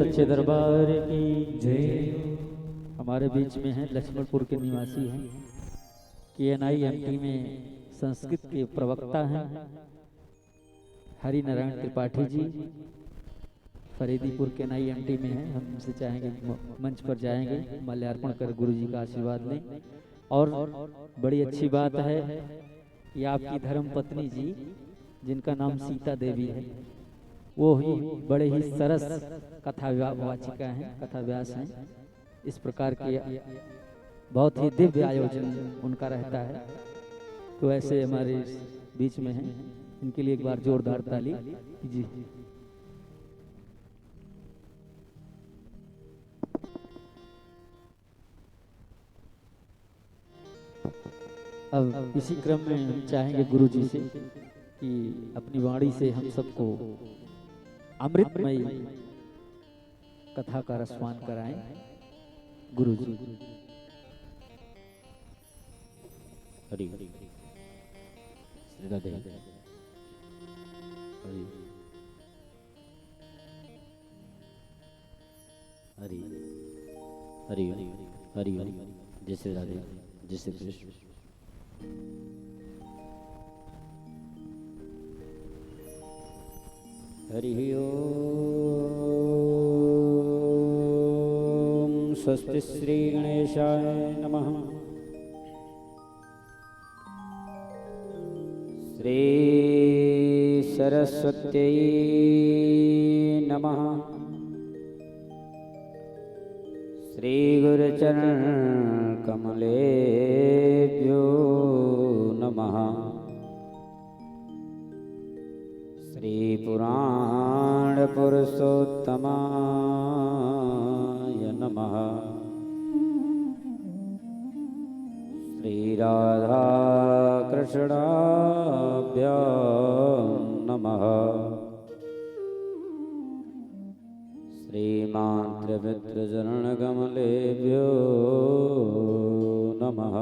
सच्चे दरबार की जय। हमारे बीच में हैं लक्ष्मणपुर के निवासी हैं, KNI-MT में संस्कृत के प्रवक्ता हैं हरि नारायण त्रिपाठी जी। फरीदीपुर KNI-MT में हैं। हम उनसे चाहेंगे मंच पर जाएंगे, माल्यार्पण कर गुरु जी का आशीर्वाद लें। और बड़ी अच्छी बात है कि आपकी धर्म पत्नी जी, जिनका नाम सीता देवी है, वो ही बड़े ही सरस कथा वाचिका हैं, कथा व्यास हैं। इस प्रकार के बहुत ही दिव्य आयोजन उनका रहता है। तो ऐसे हमारे बीच में हैं, इनके लिए एक बार जोरदार ताली जी। अब इसी क्रम में हम चाहेंगे गुरु जी से कि अपनी वाणी से हम सबको अमृतमय कथा का रसपान कराएं। गुरु जी। हरि राधे हरि हरि हरि हरि हरि जय श्री राधे जय श्री कृष्ण। हरि ओम स्वस्ति श्री गणेशाय नमः। श्री सरस्वत्यै नमः। श्री गुरुचरण कमलेभ्यो नमः। श्री पुराण पुरुषोत्तमाय नमः। श्री राधा कृष्णाभ्यां नमः। श्रीमान्त्रमित्रचरणकमलेभ्यो नमः।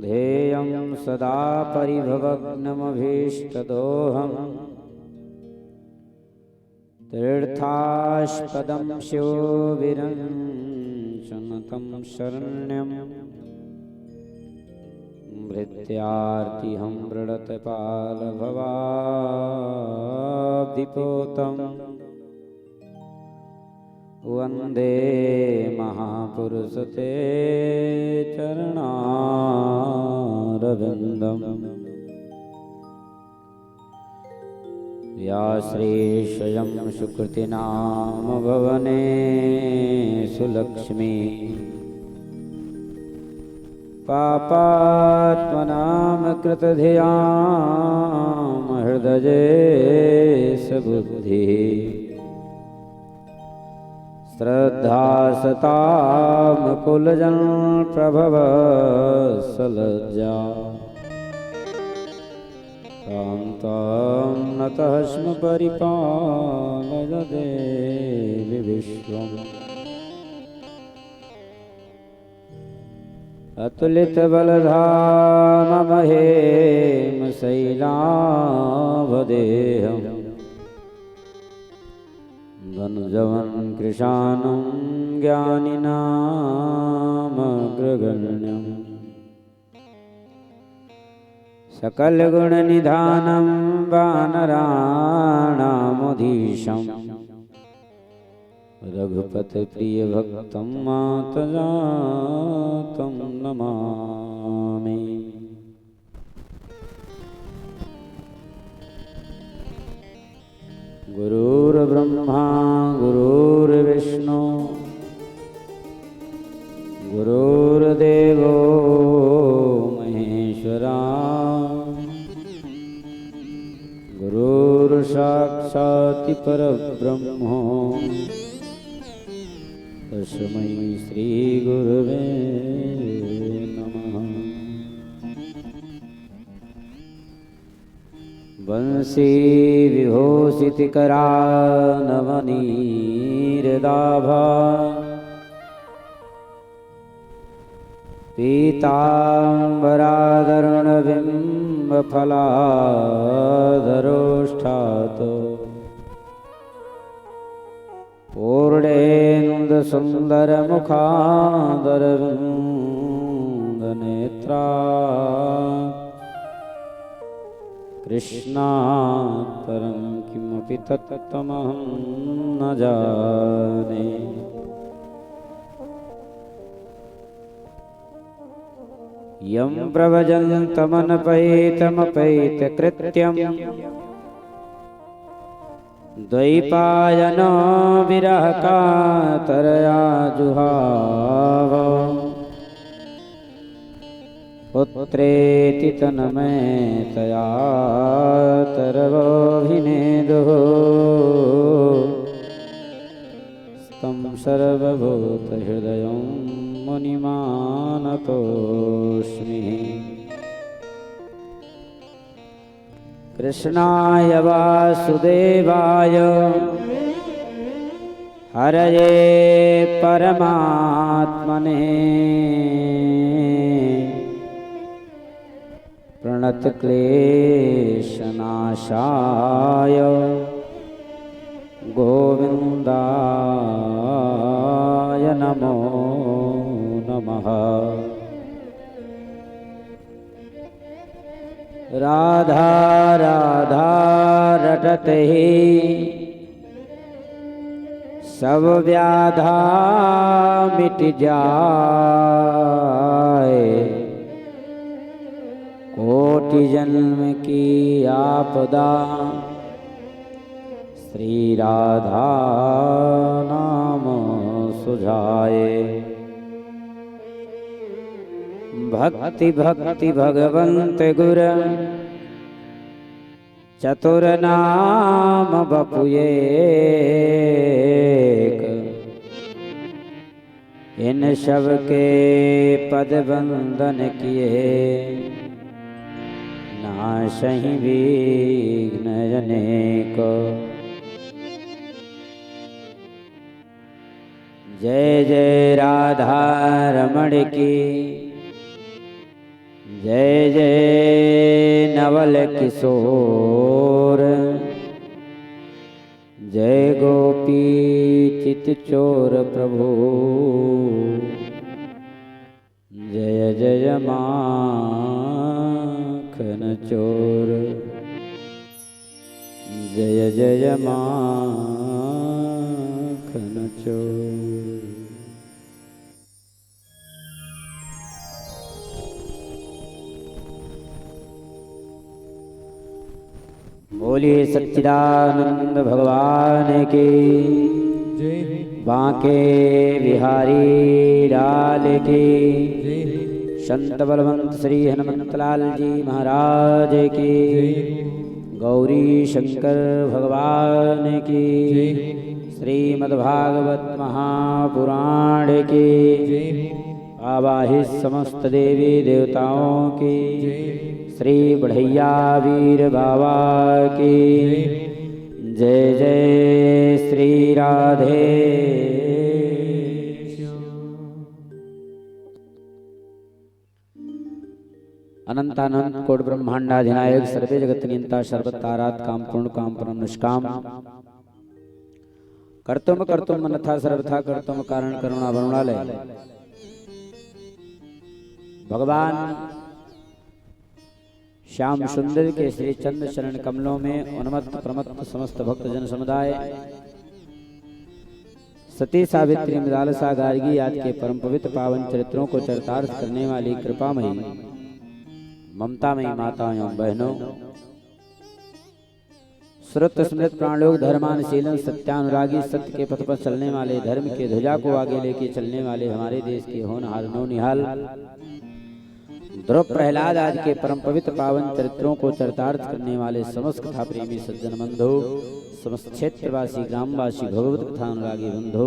ध्येयं सदा परिभवग्नमभीष्टदोहम् तीर्थास्पदं शिवविरञ्चनतं शरण्यं भृत्यार्तिहं मृडतपालभवाब्धिपोतं वन्दे महापुरुषते चरणारविन्दम्। व्याश्रेषयं सुकृतिनाम भवने सुलक्ष्मी पापात्मनां कृतधियां हृदये सबुद्धिः श्रद्धा सतां कुलजन प्रभव सलज्जा कान्तां नतः स्म परिपालय देवि विश्वम्। अतुलितबलधाममहेम शैलावदेहम् धनुजवन् कृशानं ज्ञानिनामग्रगण्यम् सकलगुणनिधानं वानराणामधीशम् रघुपतिप्रियभक्तं मातजातं नमामि। गुरुर्ब्रह्मा गुरुर्विष्णु गुरुर्देवो महेश्वरा गुरुर्साक्षात् परब्रह्म तस्मै श्री गुरवे नमः। वंशी विभूषितकरानवनीरदाभा पीताम्बराधरुणबिम्बफलाधरो साक्षात् पूर्णेन्दुसुन्दरमुखादरविन्दनेत्रा कृष्णात् परं किमपि तत्त्वमहं न जाने। यं प्रव्रजन्तमनपैतमपैतकृत्यं द्वैपायनो विरहकातरया जुहाव पुत्रेति तन्मयतया तरवोऽभिनेदुः तं सर्वभूतहृदयं मुनिमानतोऽस्मि। कृष्णाय वासुदेवाय हरये परमात्मने प्रणतक्लेशनाशाय गोविन्दाय नमो नमः। राधा राधा रटते ही सब व्याधा मिट जाए, कोटि जन्म की आपदा श्री राधा नाम सुझाए। भक्ति भक्ति भगवंत गुर चतुर नाम बपुएक, इन सब के पद बंदन किए नाशहि विघ्न अनेक। जय जय राधा रमण की, जय जय नवल किशोर, जय गोपी चित चोर प्रभु, जय जय माखन चोर, जय जय माखन चोर। बोलिए सच्चिदानंद भगवान की जय, बांके बिहारी लाल की जय, संत बलवंत श्री हनुमंतलाल जी महाराज की जय, गौरी शंकर भगवान की जय, श्रीमद्भागवत महापुराण की जय, आवाहित समस्त देवी देवताओं की जय, श्री बढ़ैया वीर बाबा की जय जय श्री राधे। अनंतानंत कोट ब्रह्मांडाधिनायक सर्वे जगत नियंता सर्वतारात काम पूर्ण काम परम निष्काम कर्तुम कर्तुम मनथा सर्वथा कर्तुम कारण करुणा वरुणालय भगवान श्याम सुंदर के श्री चंद्र शरण कमलों में उन्मत्त प्रमत्त समस्त भक्त जन समुदाय सती सावित्री मृदालसा गार्गी आदि के परम पवित्र पावन चरित्रों को चरितार्थ करने वाली कृपामयी ममतामयी माताओं एवं बहनों, श्रुत स्मृत प्राणलोक धर्मानुशीलन सत्यानुरागी सत्य के पथ पर चलने वाले धर्म के ध्वजा को आगे लेके चलने वाले हमारे देश के होनहार नौनिहाल ध्रुव प्रहलाद आदि के परम पवित्र पावन चरित्रों को चरितार्थ करने वाले समस्त कथा प्रेमी सज्जन बंधु, समस्त क्षेत्रवासी ग्रामवासी भगवत कथा अनुरागी बंधु,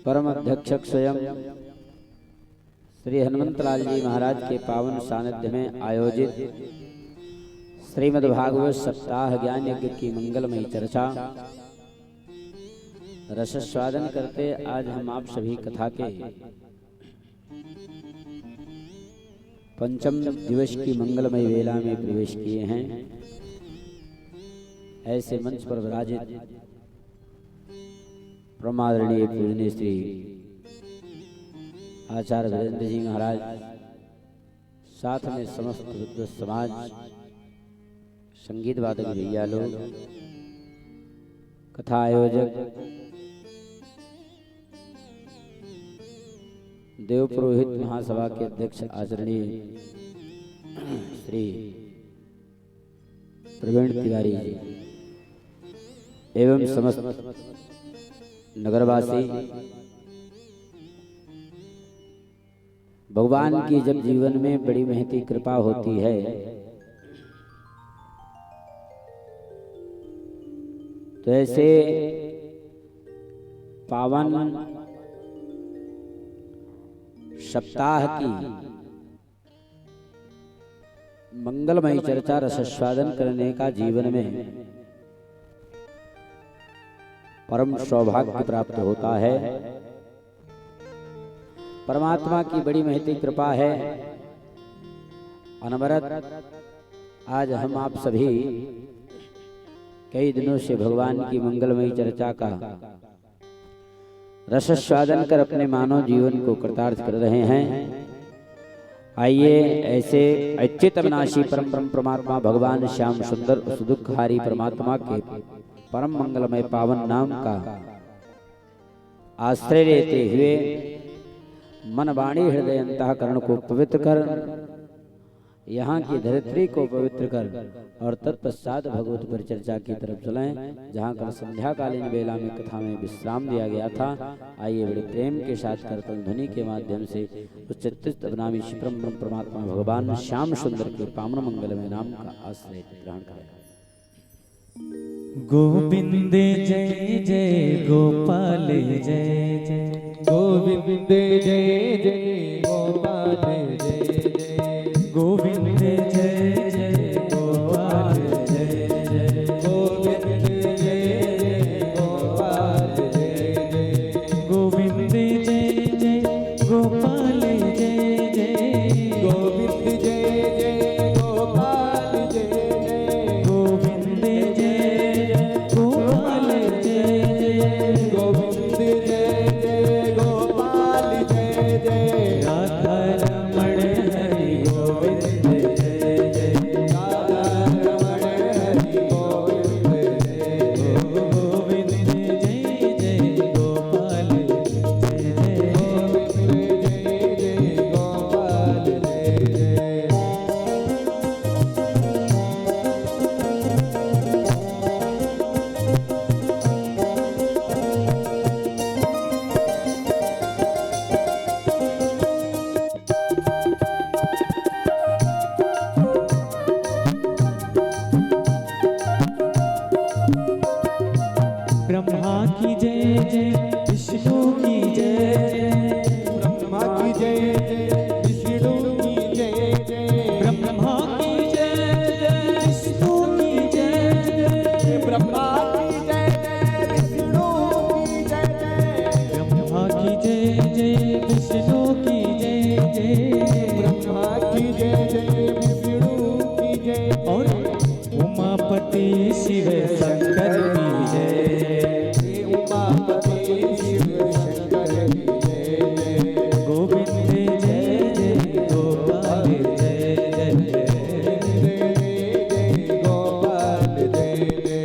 परम अध्यक्षक स्वयं श्री हनुमंतलाल जी महाराज के पावन सानिध्य में आयोजित श्रीमद् भागवत सप्ताह ज्ञान यज्ञ की मंगलमयी चर्चा रसस्वादन करते आज हम आप सभी कथा के पंचम दिवस की मंगलमय वेला में प्रवेश किए हैं। ऐसे मंच पर विराजित परमादरणीय पूजनीय श्री आचार्य वीरेंद्र जी महाराज, साथ में समस्त विद्वत समाज, संगीत वादक भैया लोग, कथा आयोजक, देव पुरोहित महासभा के अध्यक्ष आदरणीय श्री प्रवीण तिवारी जी एवं समस्त नगरवासी, भगवान की जब जीवन में बड़ी महती कृपा होती है तो ऐसे पावन सप्ताह की मंगलमयी चर्चा रसास्वादन करने का जीवन में परम सौभाग्य प्राप्त होता है। परमात्मा की बड़ी महती कृपा है। अनवरत आज हम आप सभी कई दिनों से भगवान की मंगलमयी चर्चा का रसास्वादन कर अपने मानव जीवन को कृतार्थ कर रहे हैं। आइए ऐसे अच्युत अविनाशी परम ब्रह्म परमात्मा भगवान श्याम सुंदर सुदुखहारी परमात्मा के परम मंगलमय पावन नाम का आश्रय लेते हुए मन वाणी हृदय अंतःकरण को पवित्र कर, यहाँ की धरित्री को पवित्र कर और तत्पश्चात भगवत परिचर्चा की तरफ चलें, जहाँ कल संध्याकालीन बेला में कथा में विश्राम दिया गया था। आइए बड़े प्रेम के साथ कीर्तन ध्वनि के माध्यम से उस चित्त अविनामी परम ब्रह्म परमात्मा भगवान श्याम सुंदर के पावन मंगलमय नाम का आश्रय ग्रहण करें। गोविंद जय जय गोपाल जय जय, गोविंद जय जय गोपाल जय जय, गोविंद जय जय गोपाल जय जय, गोविंद जय जय गोपाल जय जय, गोविंद जय जय गोपाल जय जय, गोविंद जय जय गोपाल जय जय, गोविंद जय जय गोपाल जय जय, गोविंद जय जय गोपाल जय जय, राधा रमण हरि गोविंद जय जय, राधा रमण हरि गोविंद जय जय, गोविंद जय जय गोपाल जय जय, गोविंद जय जय गोपाल जय जय। ब्रह्मा की जय जय विष्णु की जय जय, ब्रह्मा की जय जय विष्णु की जय जय, ब्रह्मा की जय जय विष्णु की जय जय, ब्रह्मा की जय जय विष्णु की जय जय, ब्रह्मा की जय जय विष्णु की जय जय, ब्रह्मा की जय जय विष्णु की जय, और उमापति शिव शंकर की जय, उमापति शिव शंकर की जय, गोविंद जय जय गोपाल जय जय, जय जय गोपाल जय जय।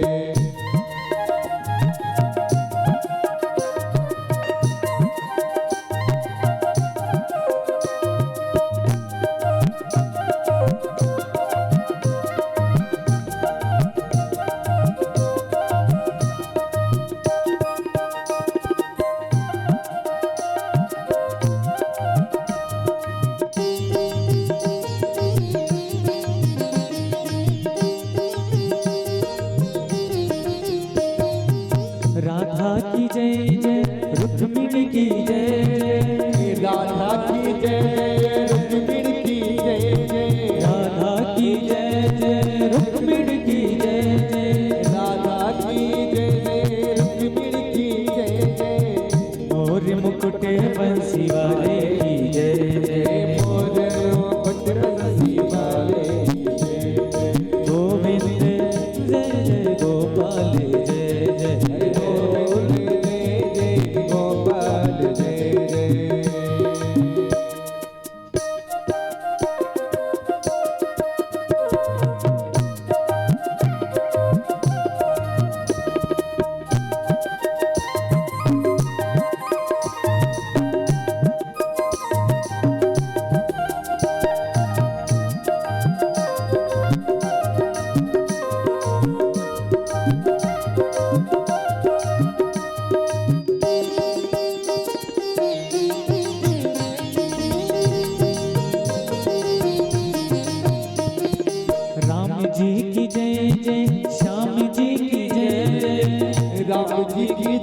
राधा की जय जय रुक्मिणी की जय जय, राधा की जय जय रुक्मिणी की जय जय, राधा की जय जय रुक्मिणी की जय जय, राधा की जय जय रुक्मिणी की जय जय, मोर मुकुट बंसी वाले की जय जय, मोर मुकुट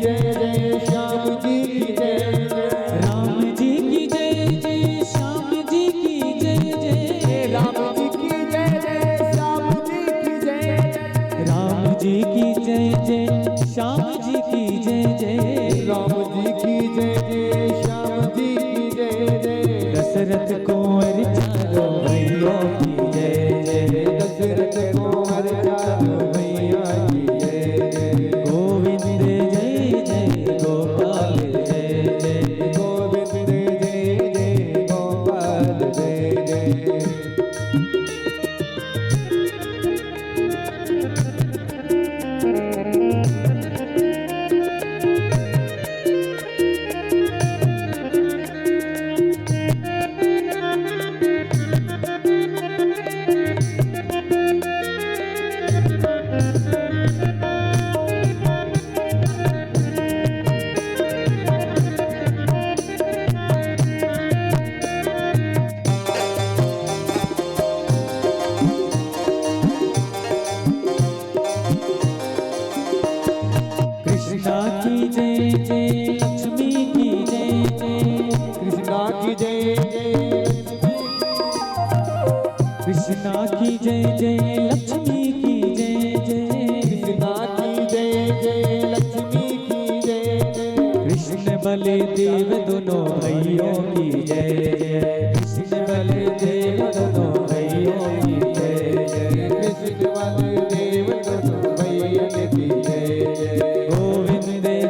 जय जय श्याम जी की जय जय राम जी की जय जय श्याम जी की जय जय राम जी की जय जय श्याम जी की जय जय राम जी की जय जय श्याम जी की जय जय राम जी की जय जय श्याम जी की जय जय दशरथ कुंवर चारों भैयों की जय जय दशरथ कुंवर चारों भैया की जय जय गोविंद जय जय गोपाल जय जय गोविंद जय जय गोपाल जय जय कृष्णा की जय जय लक्ष्मी की जय जय कृष्णा की जय जय कृष्णा की जय जय लक्ष्मी की जय जय कृष्णा की जय जय लक्ष्मी की जय जय कृष्ण बलदेव दोनों भैयों की जय जय कृष्ण बलदेव दोनों भैयों की जय जय कृष्ण बलदेव दोनों भैया की जय जय गोविंद जय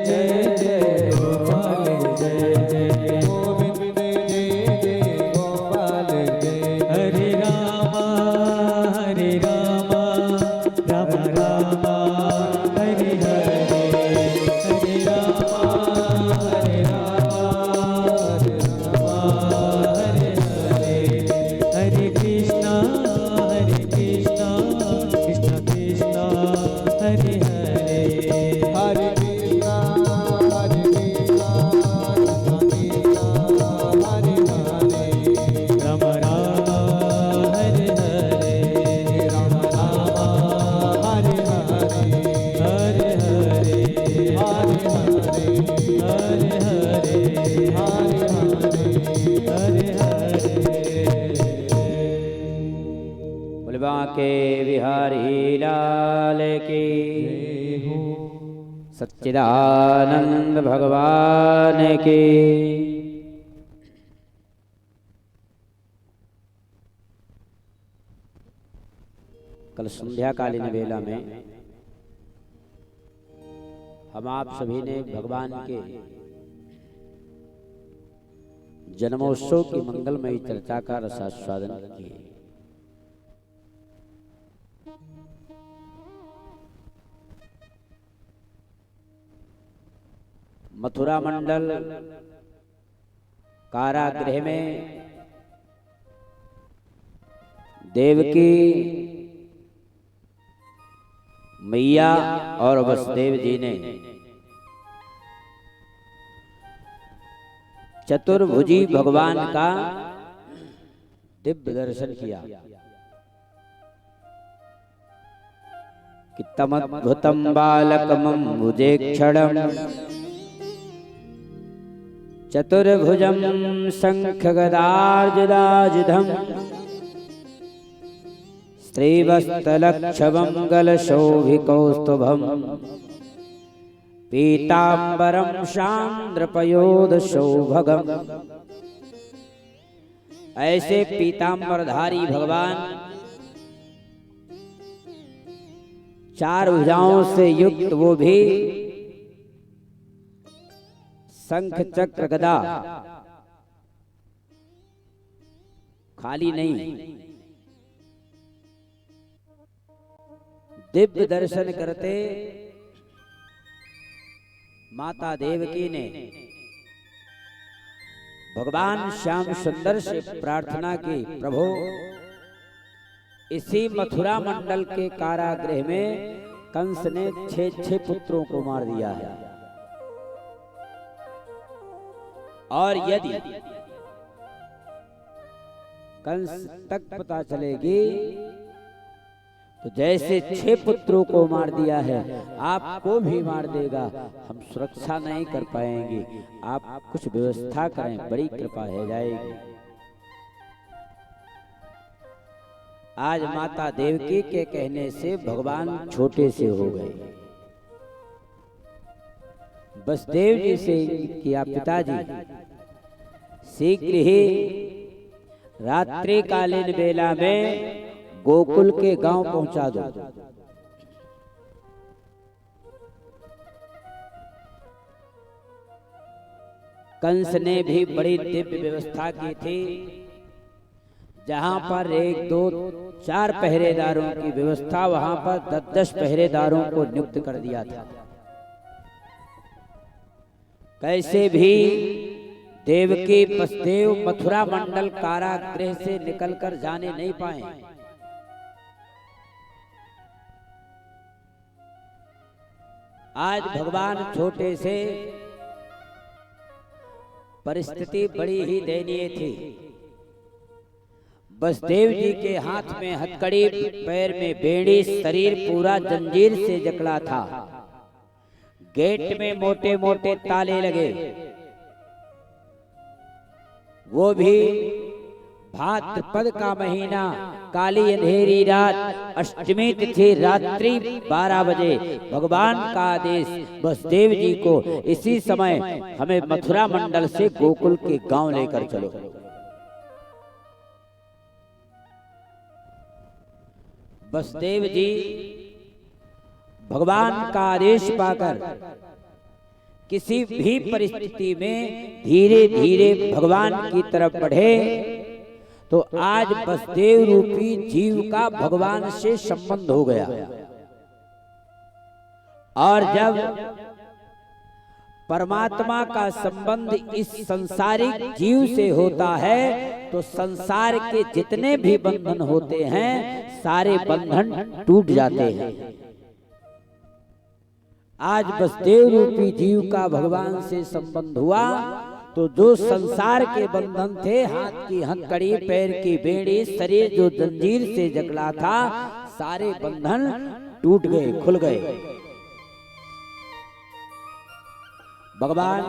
जय गोपाल जय जय गोविंद जय जय गोपाल जय हरे रामा राम रामा हरे हरे हरे रामा हरे हरे हरे कृष्णा कृष्णा कृष्णा हरे हरे हरे कृष्णा हरे कृष्णा कृष्णा हरे हरे राम राम हरे हरे राम राम हरे हरे हरे हरे हरे हरे हरे हरे हरे हरे हरे हरे बुलवा के बिहारी लाल की सच्चिदानंद भगवान की कल संध्या कालीन वेला में हम आप सभी ने भगवान के जन्मोत्सव की मंगलमयी चर्चा का रसास्वादन किए। मथुरा मंडल कारागृह में देवकी मैया और वसुदेव जी ने चतुर्भुजी भगवान का दिव्य दर्शन किया कि तमद्भुतं बालकमं भुजेक्षणं चतुर्भुजं शंखगदार्जुदायुधं श्रीवत्सलक्षमङ्गलशोभिकौस्तुभं पीताम्बरं शान्द्रपयोधशोभगम्। ऐसे पीताम्बरधारी भगवान चार भुजाओं से युक्त, वो भी शंख चक्र गदा खाली नहीं, दिव्य दर्शन करते माता देवकी ने भगवान श्याम सुंदर से प्रार्थना की, प्रभु इसी मथुरा मंडल के कारागृह में कंस ने 6 पुत्रों को मार दिया है, और यदि कंस तक पता चलेगी तो जैसे 6 पुत्रों को मार दिया है, आपको भी मार देगा। हम सुरक्षा नहीं कर पाएंगे, आप कुछ व्यवस्था करें, बड़ी कृपा हो जाएगी। आज माता देवकी के कहने से भगवान छोटे से हो गए। वसुदेव जी से किया, पिताजी शीघ्र ही रात्रिकालीन बेला में गोकुल के गांव पहुंचा दो। कंस ने भी बड़ी दिव्य व्यवस्था की थी, जहां पर 1, 2, 4 पहरेदारों की व्यवस्था, वहां पर 10-10 पहरेदारों को नियुक्त कर दिया था। कैसे भी देवकी वसुदेव मथुरा मंडल कारागृह से निकलकर जाने नहीं पाए। आज भगवान छोटे से, परिस्थिति बड़ी ही दयनीय थी। वसुदेव जी के हाथ में हथकड़ी, पैर में बेड़ी, शरीर पूरा जंजीर से जकड़ा था। गेट में मोटे मोटे ताले लगे, वो भी भाद्रपद का महीना, काली अंधेरी रात, अष्टमी तिथि, रात्रि 12 बजे। भगवान का आदेश वसुदेव जी को इसी समय हमें मथुरा मंडल से गोकुल के गांव लेकर चलो। वसुदेव जी भगवान का आदेश पाकर किसी भी परिस्थिति में धीरे धीरे भगवान की तरफ बढ़े, तो आज वसुदेव रूपी जीव का भगवान से संबंध हो गया। और जब परमात्मा का संबंध इस संसारिक जीव से होता है, तो संसार के जितने भी बंधन होते हैं, सारे बंधन टूट जाते हैं। आज वसुदेव रूपी जीव का भगवान से संबंध हुआ, तो जो संसार के बंधन थे, हाथ की हथकड़ी, पैर की बेड़ी, शरीर जो जंजीर से जकड़ा था, सारे बंधन टूट गए, खुल गए। भगवान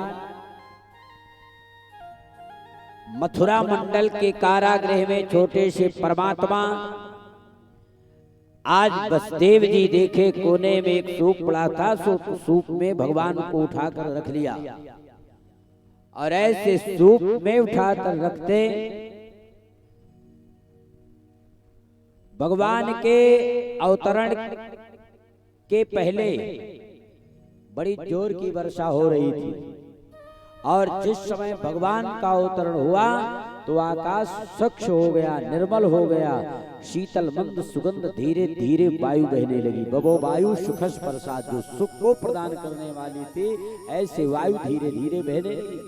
मथुरा मंडल के कारागृह में छोटे से परमात्मा, आज वसुदेव जी देखे कोने में एक सूप पड़ा था, सूप में भगवान को उठाकर रख लिया। और ऐसे सूप में उठाकर रखते भगवान के अवतरण के पहले बड़ी जोर की वर्षा हो रही थी। और जिस समय भगवान का अवतरण हुआ, तो आकाश स्वच्छ हो गया, निर्मल हो गया, शीतल मंद सुगंध धीरे धीरे वायु बहने लगी। बबो वायु सुखस प्रसाद, जो सुख को प्रदान करने वाली थी, ऐसे वायु धीरे धीरे बहने लगी।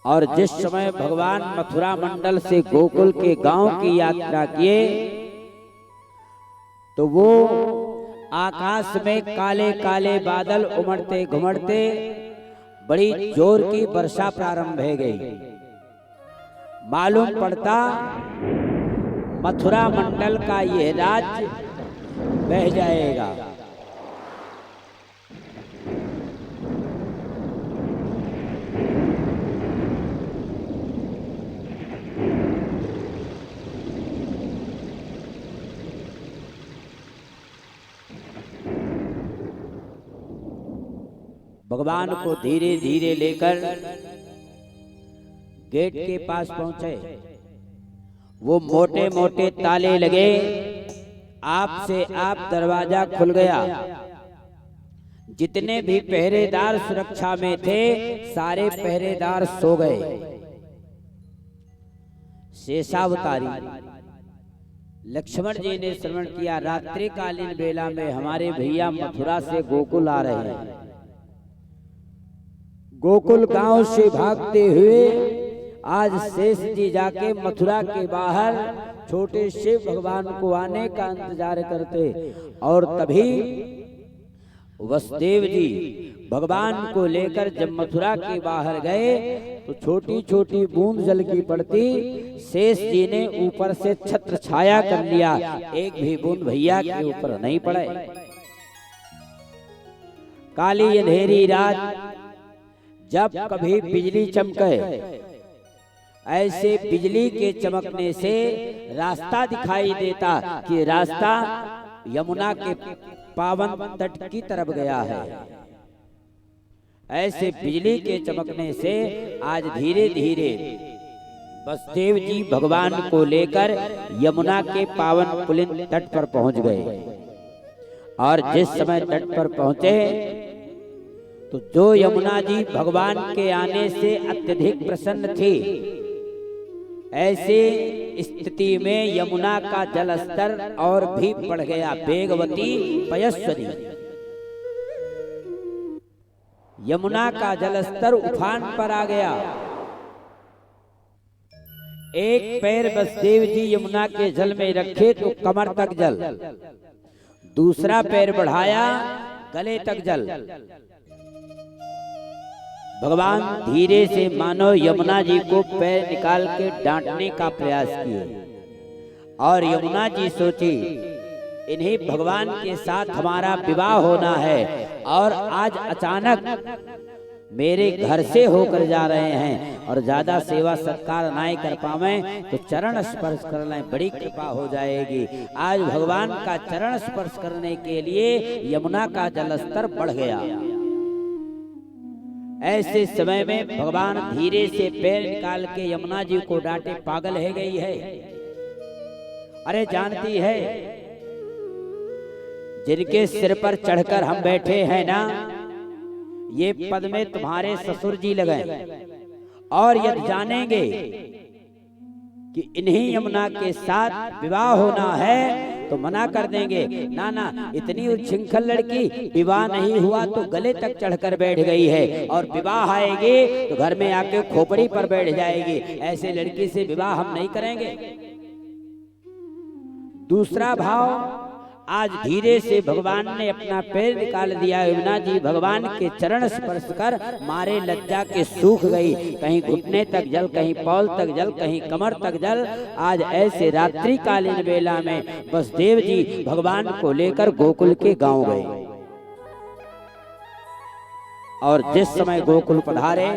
और जिस समय भगवान मथुरा मंडल से गोकुल के गांव की यात्रा किए, तो वो आकाश में काले काले बादल उमड़ते घुमड़ते बड़ी जोर की वर्षा प्रारंभ हो गई। मालूम पड़ता मथुरा मंडल का यह राज्य बह जाएगा। भगवान को धीरे धीरे लेकर गेट के पास पहुंचे। वो मोटे मोटे ताले लगे, आप से आप दरवाजा खुल गया। जितने भी पहरेदार सुरक्षा में थे, सारे पहरेदार सो गए। शेषावतारी लक्ष्मण जी ने श्रवण किया, रात्रिकालीन बेला में हमारे भैया मथुरा से गोकुल आ रहे हैं। गोकुल गांव से भागते हुए आज शेष जी जाके मथुरा के बाहर छोटे से भगवान को आने का इंतजार करते। और तभी वसुदेव जी भगवान को लेकर जब मथुरा के बाहर गए तो छोटी छोटी बूंद जल की पड़ती शेष जी ने ऊपर से छत्र छाया कर लिया, एक भी बूंद भैया के ऊपर नहीं पड़े। काली अंधेरी रात जब कभी बिजली चमके, ऐसे बिजली के चमकने से रास्ता दिखाई देता कि रास्ता यमुना के पावन तट की तरफ गया है। ऐसे बिजली के चमकने से आज धीरे धीरे बसदेव जी भगवान को लेकर यमुना के पावन पुलिन तट पर पहुंच गए। और जिस समय तट पर पहुंचे तो जो यमुना जी भगवान के आने से अत्यधिक प्रसन्न थी, ऐसे स्थिति में यमुना का जल स्तर और भी बढ़ गया। वेगवती पयस्वती, यमुना का जल स्तर उफान पर आ गया। एक पैर बसदेव जी यमुना के जल में रखे तो कमर तक जल, दूसरा पैर बढ़ाया गले तक जल। भगवान धीरे से मानो यमुना जी को पैर निकाल के डांटने का प्रयास किए और यमुना जी सोची इन्हीं भगवान के साथ हमारा विवाह होना है और आज अचानक मेरे घर से होकर जा रहे हैं और ज्यादा सेवा सत्कार नहीं कर पावे तो चरण स्पर्श कर लें, बड़ी कृपा हो जाएगी। आज भगवान का चरण स्पर्श करने के लिए यमुना का जलस्तर बढ़ गया। ऐसे समय में भगवान धीरे से पैर निकाल के यमुना जी को डांटे, पागल है गई है। अरे जानती है जिनके सिर पर चढ़कर हम बैठे हैं ना, ये पद में तुम्हारे ससुर जी लगे और यदि जानेंगे कि इन्हीं यमुना के साथ विवाह होना है तो मना कर देंगे। ना ना, इतनी उच्छृंखल लड़की विवाह नहीं हुआ तो गले तक चढ़कर बैठ गई है और विवाह आएगी तो घर में आके खोपड़ी पर बैठ जाएगी। ऐसे लड़की से विवाह हम नहीं करेंगे। दूसरा भाव, आज धीरे से भगवान ने अपना पैर निकाल दिया। यमुना जी भगवान के चरण स्पर्श कर मारे लज्जा के सूख गई। कहीं घुटने तक जल, कहीं पौल तक जल, कहीं कमर तक जल। आज ऐसे रात्रि कालीन बेला में बसदेव जी भगवान को लेकर गोकुल के गांव गए और जिस समय गोकुल पधारे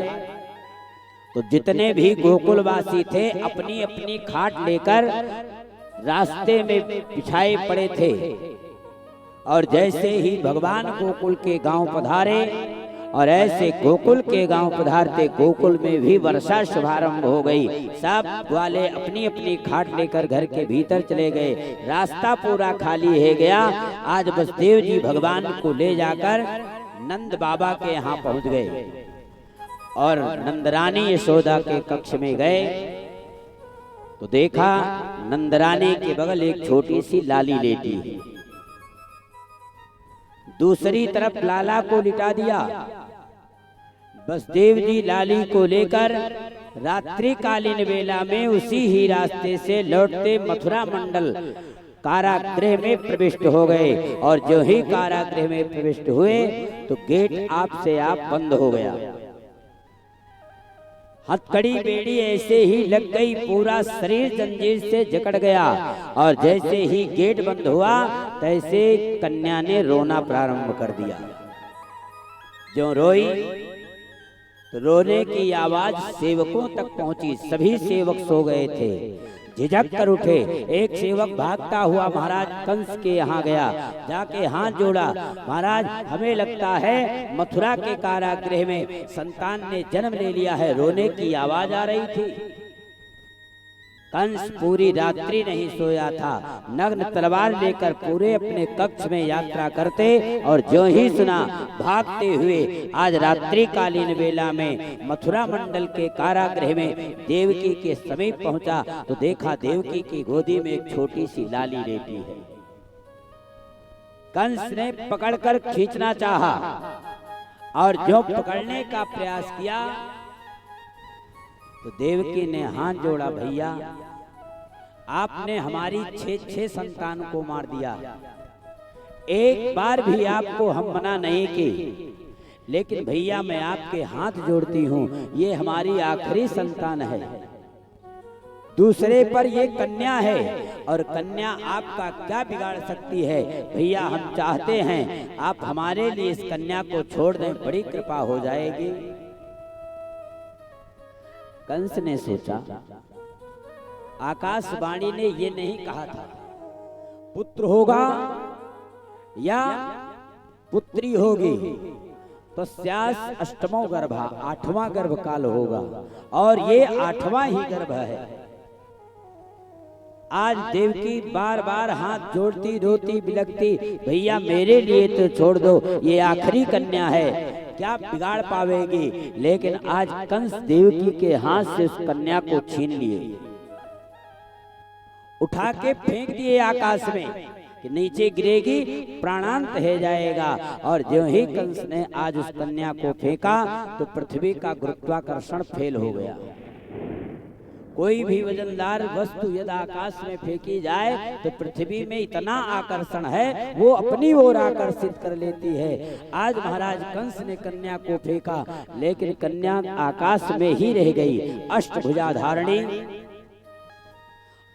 तो जितने भी गोकुलवासी थे अपनी अपनी खाट लेकर रास्ते में बिछाए पड़े थे। और जैसे ही भगवान गोकुल के गांव पधारे और ऐसे गोकुल के गांव पधारते गोकुल में भी वर्षा शुभारंभ हो गई। सब वाले अपनी अपनी खाट लेकर घर के भीतर चले गए। रास्ता पूरा खाली है गया। आज बसदेव जी भगवान को ले जाकर नंद बाबा के यहाँ पहुंच गए और नंदरानी यशोदा के कक्ष में गए तो देखा नंदरानी के बगल एक छोटी सी लाली लेटी है। दूसरी तरफ लाला को लिटा दिया। बसदेव जी लाली को लेकर रात्रि कालीन बेला में उसी ही रास्ते से लौटते मथुरा मंडल कारागृह में प्रविष्ट हो गए और जो ही कारागृह में प्रविष्ट हुए तो गेट आप से आप बंद हो गया। हथकड़ी बेड़ी ऐसे ही लग गई, पूरा शरीर जंजीर से जकड़ गया और जैसे ही गेट बंद हुआ तैसे कन्या ने रोना प्रारंभ कर दिया। जो रोई तो रोने की आवाज सेवकों तक पहुंची। सभी सेवक सो गए थे, झिझक कर उठे। एक सेवक भागता हुआ महाराज कंस के यहाँ गया, जाके हाथ जोड़ा, महाराज हमें लगता है मथुरा के कारागृह में संतान ने जन्म ले लिया है। रोने की आवाज आ रही थी। कंस पूरी रात्रि नहीं सोया था, नग्न तलवार लेकर पूरे अपने कक्ष में यात्रा करते और जो ही सुना भागते हुए आज रात्रि कालीन बेला में मथुरा मंडल के कारागृह में देवकी के समीप पहुंचा तो देखा देवकी की गोदी में एक छोटी सी लाली लेटी है। कंस ने पकड़कर खींचना चाहा और जो पकड़ने का प्रयास किया तो देवकी ने हाथ जोड़ा, भैया आपने हमारी 6 संतान को मार दिया, एक बार भी आपको हम मना नहीं की, लेकिन भैया मैं आपके हाथ जोड़ती हूँ, ये हमारी आखिरी संतान है, दूसरे पर ये कन्या है और कन्या आपका क्या बिगाड़ सकती है। भैया हम चाहते हैं आप हमारे लिए इस कन्या को छोड़ दें, बड़ी कृपा हो जाएगी। कंस ने सोचा, आकाशवाणी ने ये नहीं कहा था पुत्र होगा या पुत्री होगी, तो स्यास अष्टमो गर्भा, 8वां गर्भ काल होगा और ये 8वां ही गर्भ है। आज देवकी बार बार हाथ जोड़ती रोती बिलखती, भैया मेरे लिए तो छोड़ दो, ये आखिरी कन्या है, क्या बिगाड़ पावेगी। लेकिन आज कंस देवकी के हाथ से उस कन्या को छीन लिए, उठा के फेंक दिए आकाश में कि नीचे गिरेगी, प्राणांत हो जाएगा। और जो ही कंस ने आज उस कन्या को फेंका तो पृथ्वी का गुरुत्वाकर्षण फेल हो गया। कोई भी वजनदार वस्तु यदि आकाश में फेंकी जाए तो पृथ्वी में इतना आकर्षण है, वो अपनी ओर आकर्षित कर लेती है। आज महाराज कंस ने कन्या को फेंका, लेकिन कन्या आकाश में ही रह गई, अष्टभुजा धारणी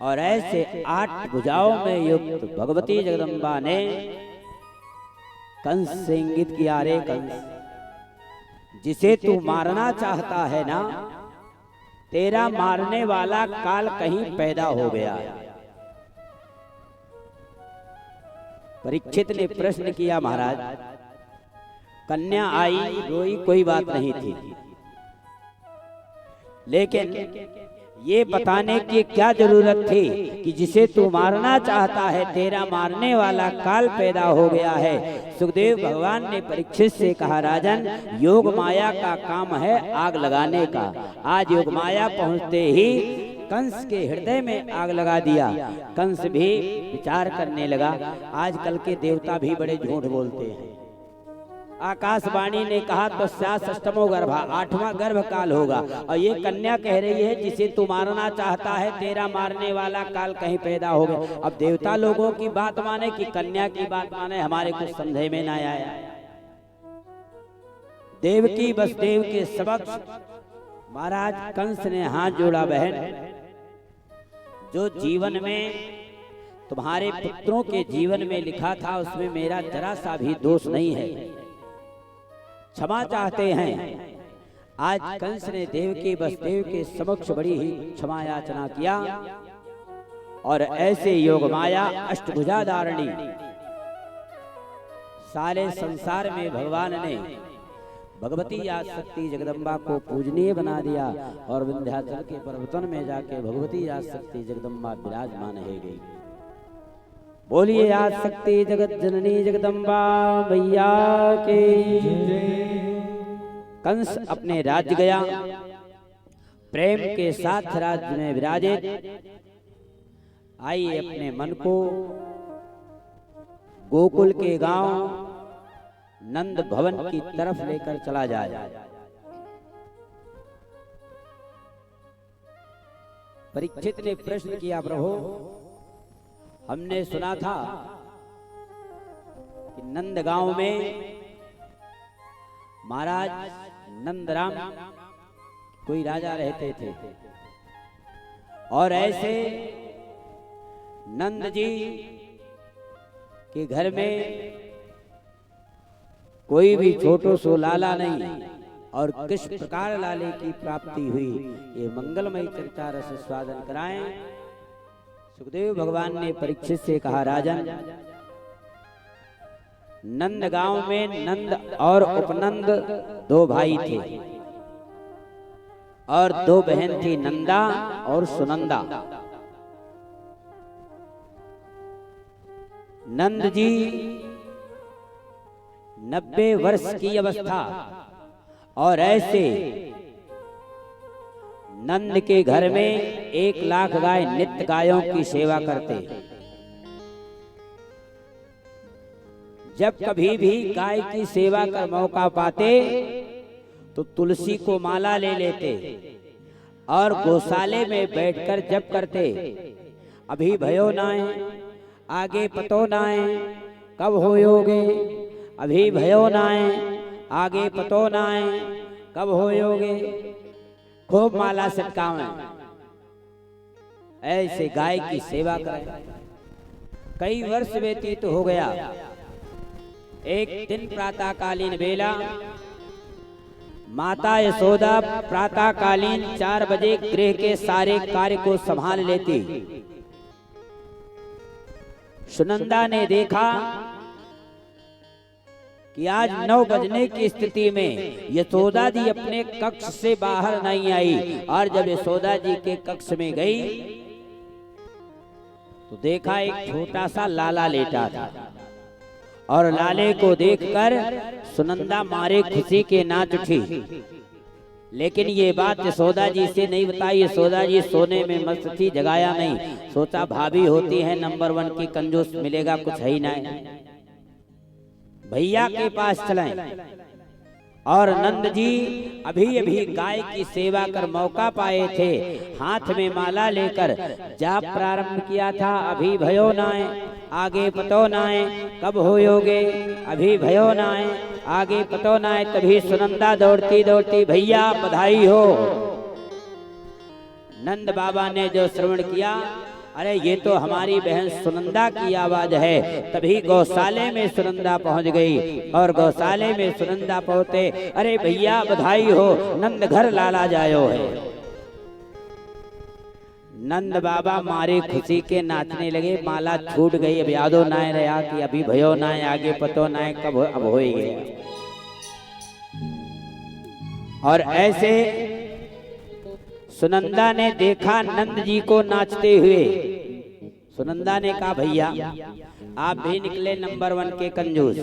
और ऐसे 8 भुजाओं में युक्त भगवती जगदम्बा ने कंस से इंगित किया, रे कंस, जिसे तू मारना चाहता है ना, तेरा मारने वाला काल कहीं पैदा हो गया। परीक्षित ने प्रश्न किया, महाराज कन्या आई रोई, कोई बात नहीं थी, लेकिन ये बताने की क्या जरूरत थी कि जिसे तू मारना चाहता है तेरा मारने वाला काल पैदा हो गया है। सुखदेव भगवान ने परीक्षित से कहा, राजन योग माया का काम है आग लगाने का। आज योग माया पहुंचते ही कंस के हृदय में आग लगा दिया। कंस भी विचार करने लगा, आजकल के देवता भी बड़े झूठ बोलते हैं। आकाशवाणी ने कहा तो स्यास अष्टमो गर्भा, 8वां गर्भ काल होगा, और ये कन्या कह रही है जिसे तू मारना चाहता है तेरा मारने वाला काल कहीं पैदा हो गया। अब देवता लोगों की बात माने कि कन्या की बात माने, हमारे कुछ समझे में ना आया। देवकी वसुदेव के समक्ष महाराज कंस ने हाथ जोड़ा, बहन जो जीवन में तुम्हारे पुत्रों के जीवन में लिखा था उसमें मेरा जरा सा भी दोष नहीं है, क्षमा चाहते हैं। आज कंस ने देवकी वसुदेव के समक्ष बड़ी ही क्षमा याचना किया और ऐसे योग माया अष्टभुजा धारणी सारे संसार में भगवान ने भगवती आदिशक्ति जगदम्बा को पूजनीय बना दिया और विंध्याचल के पर्वतन में जाके भगवती आदिशक्ति जगदम्बा विराजमान है गई। बोलिए आदिशक्ति जगत जननी जगदम्बा मैया के। कंस अपने राज्य गया, प्रेम के साथ राज्य में विराजित। आइए अपने मन को गोकुल के गांव नंद भवन की तरफ लेकर चला जाए। परीक्षित ने प्रश्न किया, प्रभु हमने सुना था कि नंदगांव में महाराज नंदराम कोई राजा रहते थे और ऐसे नंद जी के घर में कोई भी छोटो सो लाला नहीं और किस प्रकार लाले की प्राप्ति हुई, ये मंगलमय चर्चा रस स्वादन कराएं। सुखदेव भगवान ने परीक्षित से कहा, राजन नंद गांव में नंद और उपनंद 2 भाई थे और 2 बहन थी, नंदा और सुनंदा। नंद जी 90 वर्ष की अवस्था और ऐसे नंद के घर में 1 लाख गाय नित्य गायों की सेवा करते। जब कभी भी गाय की सेवा का मौका पाते तो तुलसी को माला ले लेते और गौशाले में बैठकर जप करते, अभी भयो नाए आगे पतो नाए कब होयोगे, अभी भयो नाए आगे पतो ना आए कब होयोगे, खूब माला सटकावें, ऐसे गाय की सेवा करें। कई वर्ष व्यतीत हो गया। एक दिन प्रातःकालीन बेला माता यशोदा प्रातःकालीन 4 बजे गृह के सारे कार्य को संभाल लेती। सुनंदा ने देखा कि आज 9 बजने की स्थिति में यशोदा जी अपने कक्ष से बाहर नहीं आई, और जब यशोदा जी के कक्ष में गई तो देखा एक छोटा सा लाला लेटा था, और लाले को देखकर सुनंदा मारे खुशी के नाच उठी। लेकिन ये बात यशोदा जी से नहीं बताई। यशोदा जी सोने में मस्त थी, जगाया नहीं। सोचा भाभी होती है नंबर 1 की कंजूस, मिलेगा कुछ है ही नहीं, भैया के पास चलें। और नंद जी अभी अभी गाय की सेवा कर मौका पाए थे, हाथ में माला लेकर जाप प्रारंभ किया था। अभी भयो नाए आगे पतो नाए कब होयोगे, अभी भयो नाए आगे पतो नाए। तभी सुनंदा दौड़ती दौड़ती, भैया बधाई हो। नंद बाबा ने जो श्रवण किया, अरे ये तो हमारी बहन सुनंदा की आवाज है। तभी गौशाले में सुनंदा पहुंच गई, और गौशाले में सुनंदा पहुंचे, अरे भैया बधाई हो, नंद घर लाला जायो है। नंद बाबा मारे खुशी के नाचने लगे। माला छूट गई, अब यादो ना रहा कि अभी भयो ना आगे पतो ना कब अब हो ही गया। और ऐसे सुनंदा ने देखा नंद जी को नाचते हुए। सुनंदा ने कहा, भैया आप भी निकले नंबर 1 के कंजूस,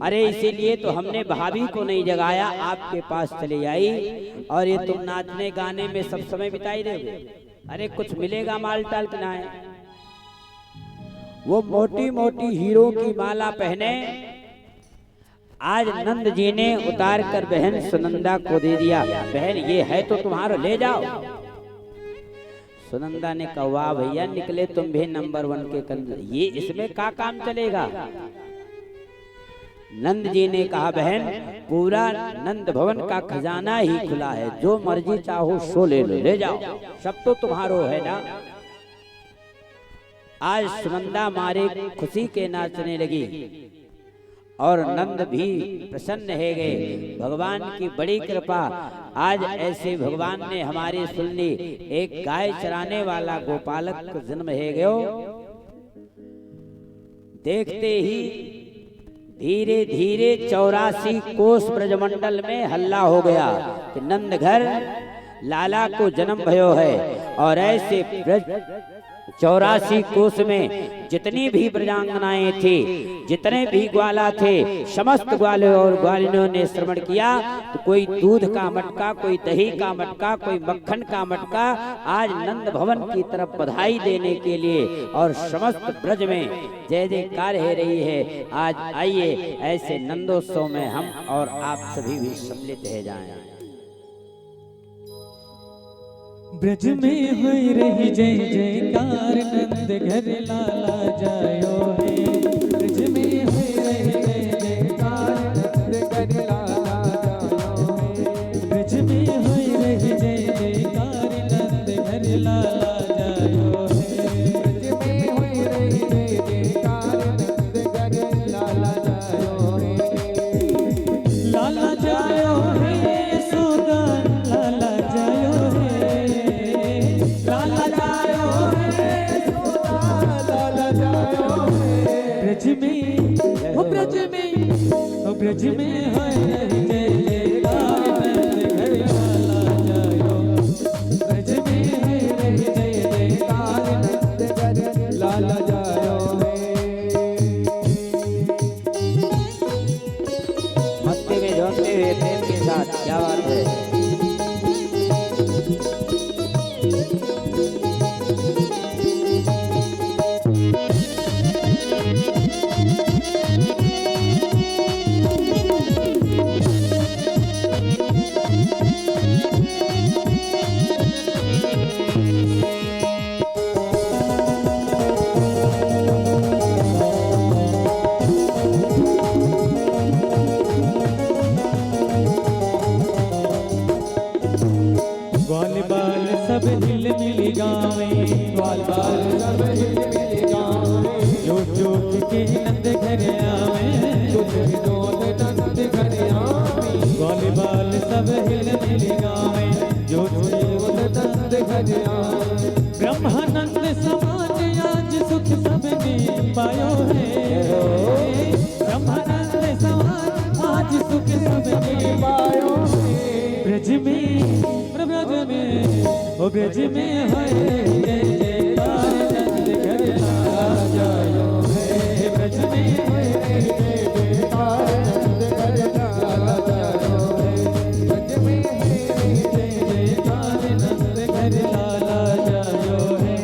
अरे इसीलिए तो हमने भाभी को नहीं जगाया, आपके पास चली आई, और ये तुम नाचने गाने में सब समय बिताई रहे। अरे कुछ मिलेगा माल टाल ना है। वो मोटी मोटी हीरो की माला पहने आज नंद जी ने उतार कर बहन सुनंदा को दे दिया। बहन ये है तो तुम्हारा, ले जाओ। सुनंदा ने कहा, वाह भैया निकले तुम भी नंबर 1 के कंजूस, ये इसमें क्या काम चलेगा। नंद जी ने कहा, बहन पूरा नंद भवन का खजाना ही खुला है, जो मर्जी चाहो सो ले लो, ले जाओ, सब तो तुम्हारो है ना। आज सुनंदा मारे खुशी के नाचने लगी, और नंद भी प्रसन्न है गए। भगवान की बड़ी कृपा। आज ऐसे भगवान ने हमारी सुन ली। एक गाय चराने वाला गोपालक का जन्म है गयो। देखते ही धीरे धीरे 84 कोस ब्रजमंडल में हल्ला हो गया कि नंद घर लाला को जन्म भयो है। और ऐसे 84 कोस में जितनी भी ब्रजांगनाएं थी, जितने भी ग्वाला थे, समस्त ग्वालों और ग्वालिनों ने श्रवण किया। तो कोई दूध का मटका, कोई दही का मटका, कोई मक्खन का मटका आज नंद भवन की तरफ बधाई देने के लिए, और समस्त ब्रज में जय जयकार हो रही है। आज आइए ऐसे नंदोत्सव में हम और आप सभी भी सम्मिलित हो जाएं। ब्रज में हुई रही जय जयकार, नंद घर लाला जायो है। ब्रज में हुई रही जय जयकार, नंद घर लाला जायो है। ब्रज में हुई रही जय जयकार, नंद घर लाला जायो है। ब्रज में हुई रही जय जयकार, नंद घर लाला जायो है। लाला जायो है यशोदा, लाला जायो है। ब्रज में है जय जयकार, नंद घर लाला जायो। ब्रज में है जय जयकार, नंद घर लाला जायो। मस्ती में झोंकते हुए प्रेम के साथ, क्या बात है। ग्वाल बाल सब हिल मिल गावे, ग्वाल बाल सब हिल मिल गावे, जोत जोत के नंद घर आवे, जोत जोत नंद घर आवे, ग्वाल बाल सब हिल मिल गावे, जोत जोत नंद घर आवे। ब्रह्मानंद समाज आज सुख सबने पायो है, ब्रह्मानंद समाज आज सुख सबने पायो है। ब्रज में ब्रज में ओ ब्रज में है जय जयकार नंद घर लाला जायो है, ब्रज में है जय जयकार नंद घर लाला जायो है, ब्रज में है जय जयकार नंद घर लाला जायो है।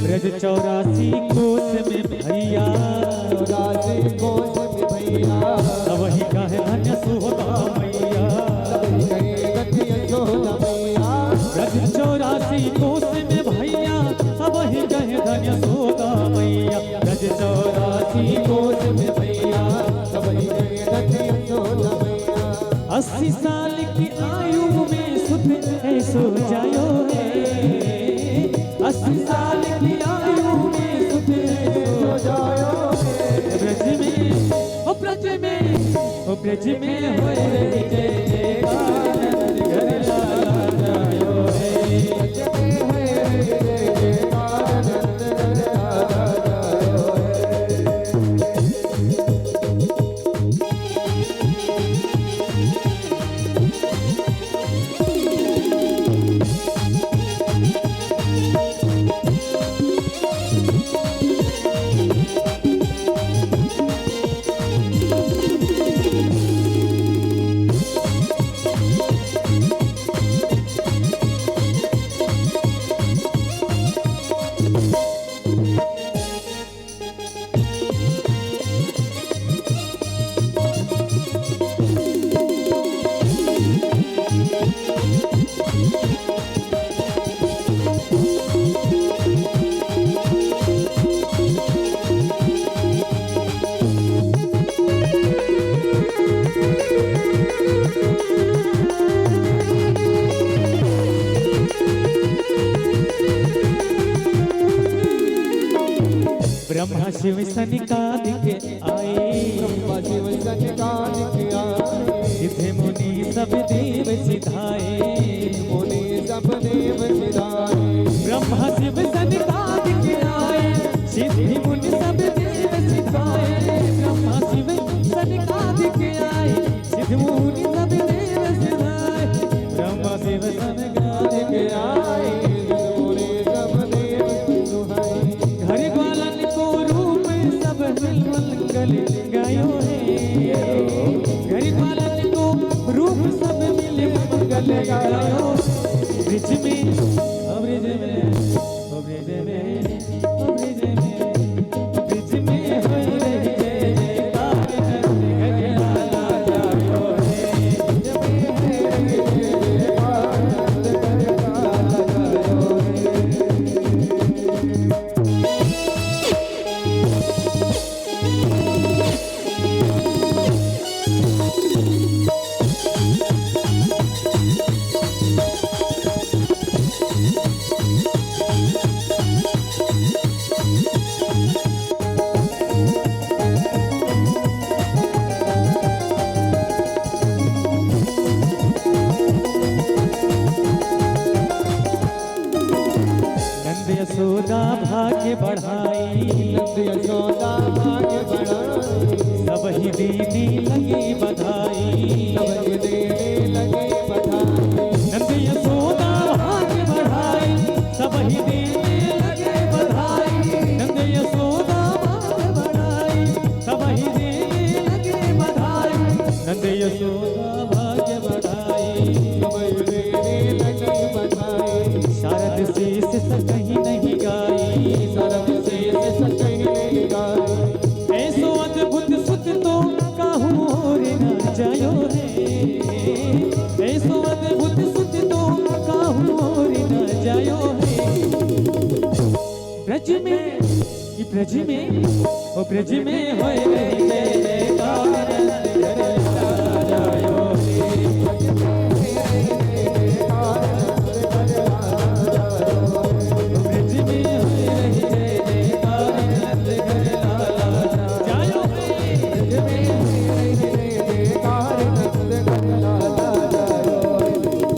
ब्रज 84 कोस में भैया, राजे कोस में भैया, अब ही कहे धन्य सुहोदा मैया, कहे गति यशोदा मैया, ब्रज 84 कोस में भैया, अब ही कहे धन्य सुहोदा मैया, ब्रज 84 कोस में भैया, सबही कहे गति यशोदा मैया। 80 साल की आयु में सुख ऐसो जायो है, 80 साल की आयु में सुख ऐसो जायो है। ब्रज में ओ ब्रज में ओ ब्रज में होए रही जय जयकार नंद घर लाला जायो है, ब्रज में है जय जयकार नंद घर लाला जायो है। ब्रह्मा शिव सनिकादिक आए, ब्रह्मा शिव सनिकादिक आए, सिद्ध मुनि सब देव सिधाए, मुनि सब देव सिधाए। ब्रह्मा शिव सनिकादिक आए, सिद्ध मुनि सब देव सिधाए, ब्रह्मा शिव सनिकादिक आए, सिद्ध मुनि सब देव सिधाए, ब्रह्मा शिव सनिकादिक आए, मुनि सब देव सुहाए। घर ग्वालन को रूप सब मंगल गायो है, घर ग्वालन को रूप सब मिल मंगल गायो। ब्रिज में ओ ब्रिज में ओ ब्रिज में ओ ब्रिज में ब्रिज में हो रही जय जयकार नंद घर लाला जायो है, ब्रज में है जय जयकार नंद घर लाला जायो है। नंद यशोदा भाग्य बढ़ाई, नंद यशोदा भाग्य बढ़ाई, सब ही दीदी लगी बधाई, सबके देने लगे बधाई। नंद यशोदा भाग्य बढ़ाई, सब ही देने लगे बधाई, नंद यशोदा भाग्य बढ़ाई, सब ही देने यशोदा भाग्य बढ़ाई, रे लगी बधाई, शारद शीस सकही नहीं गाई, सरब से सकही नहीं गाई, ऐसो अद्भुत सुत तो काहू और न जायो है, ऐसो अद्भुत सुत तो काहू और न जायो है। ब्रज में, कि ब्रज में, ओ ब्रज में होए रही जय जयकार, घर ला जायो है। ब्रज में होए रही जय जयकार, घर ला जायो है। ब्रज में होए रही जय जयकार, घर ला जायो है।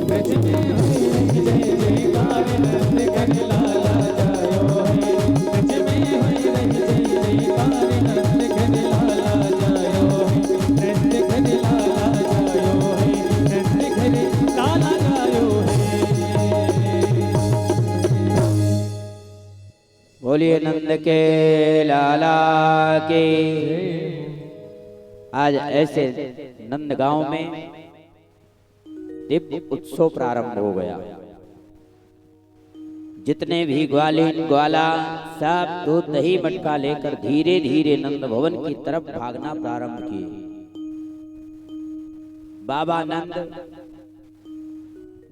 ब्रज में होए रही जय जयकार, घर ला जायो है। घर ला जायो है। घर ला जायो है। बोलिए नंद के लाला के। आज ऐसे नंद गांव में दिव्य उत्सव प्रारंभ हो गया। जितने भी ग्वालिन ग्वाला सब दूध दही मटका लेकर धीरे धीरे नंद भवन की तरफ भागना प्रारंभ किए। बाबा नंद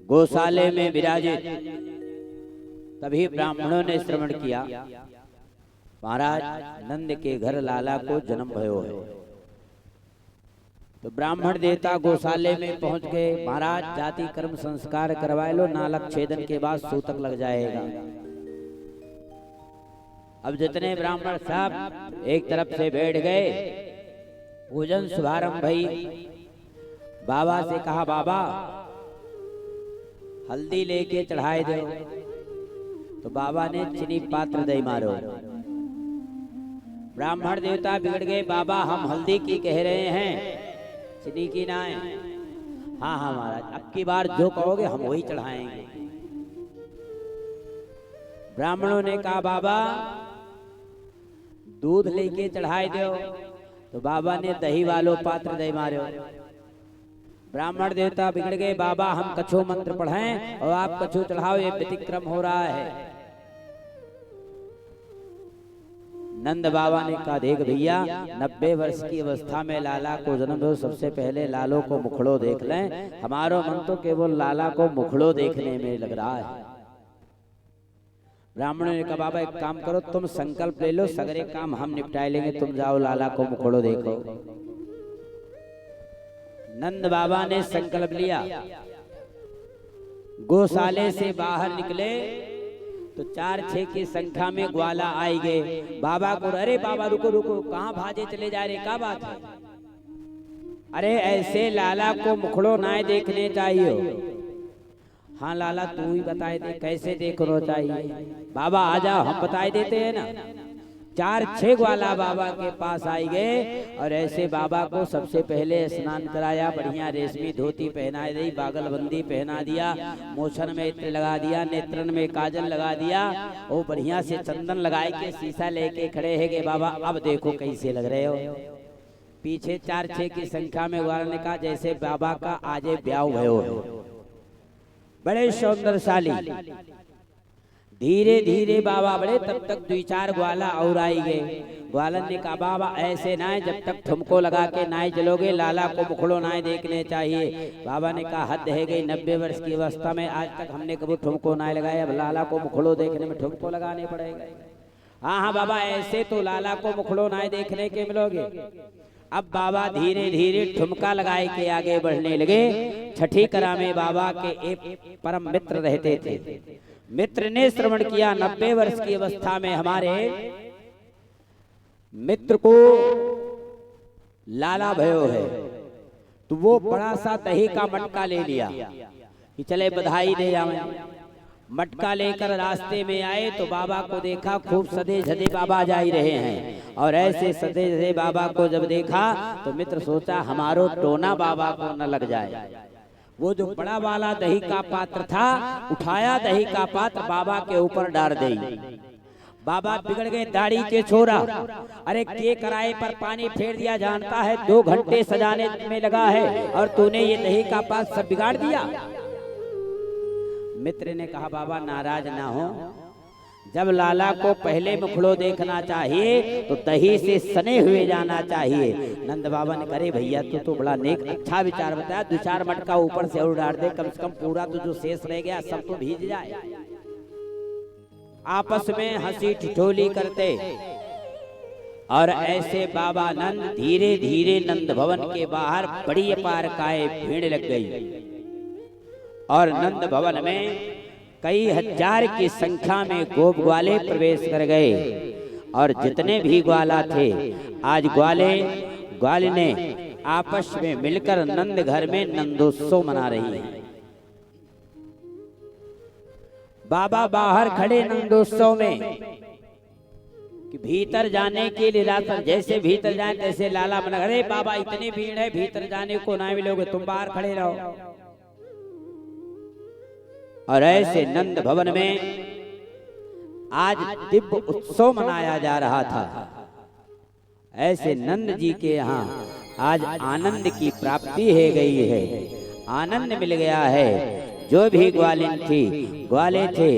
गौशाले में विराजित। तभी ब्राह्मणों ने श्रवण किया, महाराज नंद के घर लाला को जन्म भयो है। तो ब्राह्मण देवता गौशाले में पहुंच गए। महाराज जाति कर्म संस्कार करवाए लो, नालक छेदन के बाद सूतक लग जाएगा। अब जितने ब्राह्मण सब एक तरफ से बैठ गए, पूजन शुभारंभ भई। बाबा से कहा, बाबा हल्दी लेके चढ़ाए दो। तो बाबा ने चीनी पात्र दे मारो। ब्राह्मण देवता बिगड़ गए, बाबा हम हल्दी की कह रहे हैं, चीनी की ना है। हाँ हाँ महाराज, अब की बार जो कहोगे हम वही चढ़ाएंगे। ब्राह्मणों ने कहा, बाबा दूध लेके चढ़ाए दो। तो बाबा ने दही वालो पात्र दे मारो। ब्राह्मण देवता बिगड़ गए, बाबा हम कछो मंत्र पढ़ाएं और आप कछो चढ़ाओ, ये व्यतिक्रम हो रहा है। नंद बाबा ने कहा, देख भैया 90 वर्ष की अवस्था में लाला को जन्म दो, सबसे पहले लालो को मुखड़ो देख लें। हमारा मन तो केवल लाला को मुखड़ो देखने में लग रहा है। ब्राह्मणों ने कहा, बाबा एक काम करो, तुम संकल्प ले लो, सगरे काम हम निपटाए लेंगे, तुम जाओ लाला को मुखड़ो देखो। नंद बाबा ने संकल्प लिया। गौशाले से बाहर निकले तो 4-6 की संख्या में ग्वाला आई गए। बाबा को, अरे बाबा रुको रुको, कहाँ भाजे चले जा रहे, क्या बात है? अरे ऐसे लाला को मुखड़ो नाय देखने चाहिए। हाँ लाला तू ही बताए दे कैसे देखना चाहिए। बाबा आ जाओ, हम बताए देते हैं ना। 4-6 ग्वाला बाबा के पास आई गए और ऐसे बाबा को सबसे पहले स्नान कराया, बढ़िया रेशमी धोती पहना दी, बागलबंदी पहना दिया, मोछन में इत्र लगा दिया, नेत्रन में काजल लगा दिया और बढ़िया से चंदन लगाए के शीशा लेके खड़े है कि बाबा अब देखो कैसे लग रहे हो। पीछे 4-6 की संख्या में ग्वाला ने कहा, जैसे बाबा का आजे ब्याह भयो है, बड़े सौंदर्यशाली। धीरे धीरे बाबा बड़े, तब तक 2-4 ग्वाला और आई गए। ग्वालन ने कहा, बाबा ऐसे ना है, जब तक ठुमको लगा के नाय चलोगे लाला को मुखड़ो नाय देखने चाहिए। बाबा ने कहा, हद है गई, 90 वर्ष की अवस्था में आज तक हमने कभी ठुमको नाय लगाया, अब लाला को मुखड़ो देखने में ठुमको लगाने पड़ेगा। हाँ हाँ बाबा, ऐसे तो लाला को मुखड़ो नाय देखने के मिलोगे। अब बाबा धीरे धीरे ठुमका लगाए के आगे बढ़ने लगे। छठी करा में बाबा के एक परम मित्र रहते थे। मित्र ने श्रवण किया, 90 वर्ष की अवस्था में हमारे मित्र को लाला भयो है। तो वो बड़ा सा दही का मटका ले लिया कि चले बधाई दे जाए। मटका लेकर रास्ते में आए तो बाबा को देखा, खूब सदे सदे बाबा जा ही रहे हैं। और ऐसे सदे सदे बाबा को जब देखा तो मित्र सोचा, हमारो टोना बाबा को न लग जाए। वो जो बड़ा वाला दही का पात्र था, उठाया दही का पात्र बाबा के ऊपर डाल दी। बाबा बिगड़ गए दाढ़ी के छोरा। अरे के कराए पर पानी फेर दिया, जानता है 2 घंटे सजाने में लगा है और तूने ये दही का पास सब बिगाड़ दिया। मित्र ने कहा बाबा नाराज ना हो, जब लाला को पहले मुखड़ो देखना चाहिए तो दही से सने हुए जाना चाहिए। नंद बाबा ने करे भैया तू तो बड़ा नेक अच्छा विचार बताया, 2-4 मटका ऊपर से और डाल दे, कम से कम पूरा तो जो शेष रह गया सब तो भीज जाए। आपस में हंसी ठिठोली करते और ऐसे बाबा नंद धीरे धीरे नंद भवन के बाहर बड़ी अपार काय भीड़ लग गई और नंद भवन में कई हजार की संख्या में गोप ग्वाले प्रवेश कर गए। और जितने भी ग्वाला थे आज ग्वाले ने आपस में मिलकर नंद घर में नंदोत्सव मना रही है। बाबा बाहर खड़े नंदोत्सव में कि भीतर जाने के लिए लाला, जैसे भीतर जाए तैसे लाला मना, अरे बाबा इतनी भीड़ है भीतर जाने को ना मिलोगे, तुम बाहर खड़े रहो। और ऐसे नंद भवन में आज दिव्य उत्सव मनाया जा रहा था। ऐसे नंद जी के यहाँ आज आनंद की प्राप्ति है गई है, आनंद मिल गया है। जो भी ग्वाले थे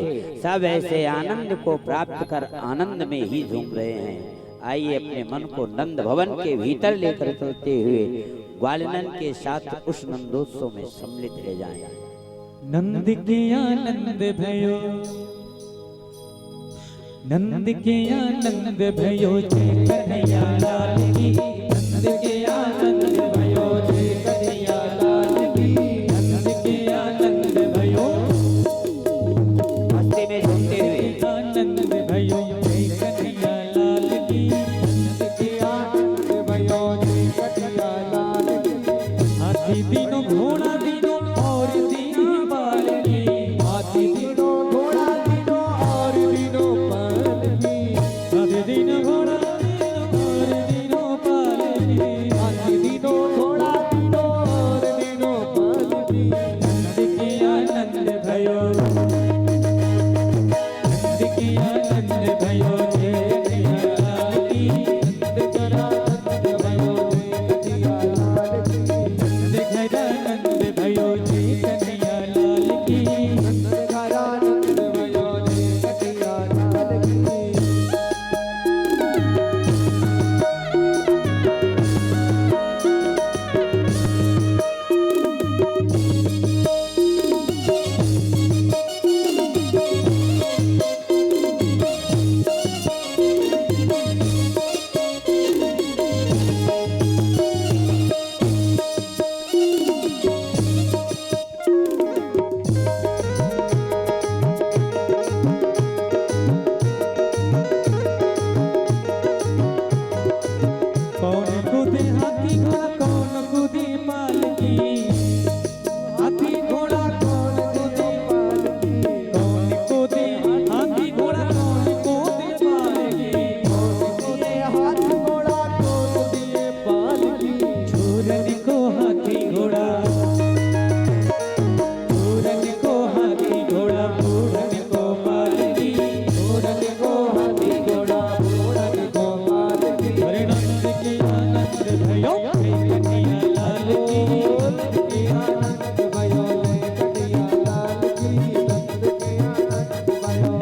सब ऐसे आनंद को प्राप्त कर आनंद में ही झूम रहे हैं। आइए अपने मन को नंद भवन के भीतर लेकर चलते हुए ग्वालिनन के साथ उस नंदोत्सव में सम्मिलित ले जाएं। नंद के आनंद भयो, नंद के आनंद भयो जय कन्हैया लाल की, नंद के आनंद भयो जय कन्हैया लाल की, नंद के आनंद भयो मस्ती में झूमते हुए आनंद भयो जय कन्हैया लाल की, नंद के आनंद भयो जय कन्हैया लाल की। हाथी दिनों घोड़ा दिनों और दिनों बाल की, हाथी दिनों घोड़ा दिनों और दिनों बाल की, हाथी दिनों घोड़ा दिनों और दिनों बाल की, हाथी दिनों घोड़ा दिनों और दिनों बाल की। नंद के आनंद भयो, नंद के आनंद भयो जय कन्हैया लाल की, नंद के आनंद भयो जय कन्हैया लाल की, नंद के आनंद भयो जय कन्हैया लाल की, नंद के आनंद भयो जय कन्हैया लाल की। कौन कूदे हाथी घोड़ा कौन कूदे पालकी, हाथी घोड़ा कौन कूदे पालकी, कौन कूदे हाथी घोड़ा कौन कूदे पालकी, कौन कूदे हाथी घोड़ा कौन कूदे पालकी। छोरन को हाथी घोड़ा, छोरन को हाथी घोड़ा, बूढ़न को पालकी, छोरन को हाथी घोड़ा, बूढ़न को पालकी। अरे नंद के आनंद भयो जय कन्हैया लाल की, नंद के आनंद भयो जय कन्हैया लाल की, नंद के आनंद भयो।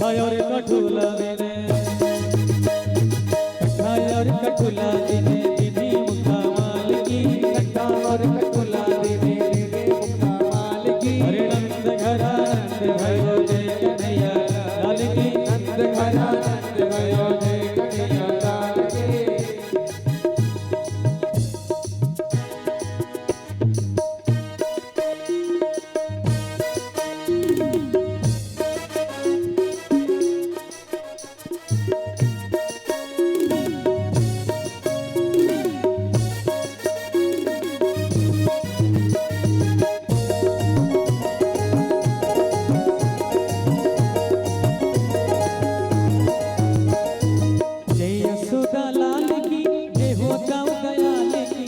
कथा और कठुला दिने कथा और कठुला दिने दीदी मुखा माल की कथा और कठुला दिने दीदी मुखा माल की हरे नंद घरा नंद भयो जय कन्हैया लाल की नंद घरा नंद भयो जय कन्हैया लाल की जय यशोदा लाल की जय हो दाऊ दयाल की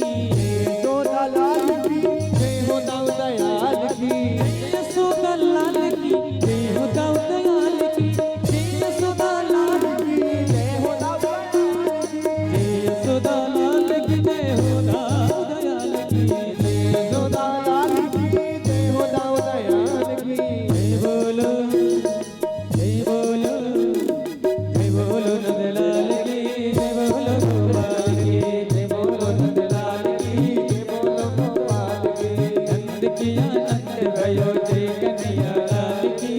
यशोदा लाल की जय हो दाऊ दयाल की जय यशोदा लाल की जय हो दाऊ दयाल की जय यशोदा लाल की जय हो दाऊ दयाल की जय यशोदा लाल की जय हो दाऊ दयाल की यशोदा लाल की जय हो दाऊ दयाल की जय बोलो जय बोलो जय बोलो नंदलाल की जय बोलो गोपाल की जय बोलो नंदलाल की जय बोलो गोपाल की नंद की आनंद भयो जय कन्हैया लाल की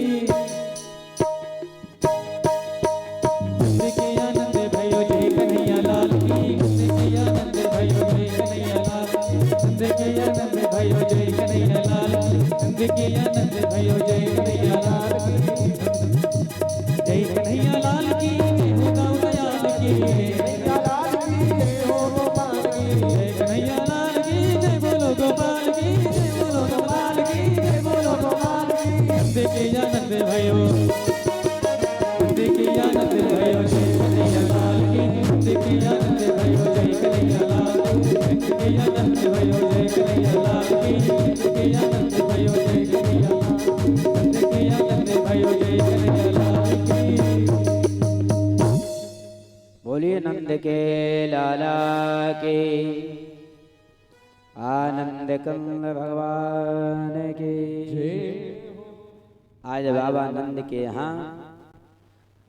नंद की आनंद भयो जय कन्हैया लाल की नंद की आनंद भयो जय कन्हैया लाल नंद की आनंद भयो जय कन्हैया लाल नंद की आनंद भयो जय कन्हैया लाल जय कन्हैया लाल की जय हो दाऊ दयाल की कन्हैया लाल की जय हो गोपाल की जय कन्हैया लाल की जय बोलो गोपाल की जय बोलो गोपाल की जय बोलो गोपाल की नंद की आनंद भयो नंद की आनंद भयो जय कन्हैया लाल की नंद की आनंद भयो जय कन्हैया लाल नंद की आनंद भयो जय कन्हैया लाल की नंद की आनंद भयो जय कन्हैया लाल नंद की आनंद भयो जय कन्हैया लाल की बोलिए नंद के लाला के आनंद कंद भगवान के आज बाबा नंद के यहाँ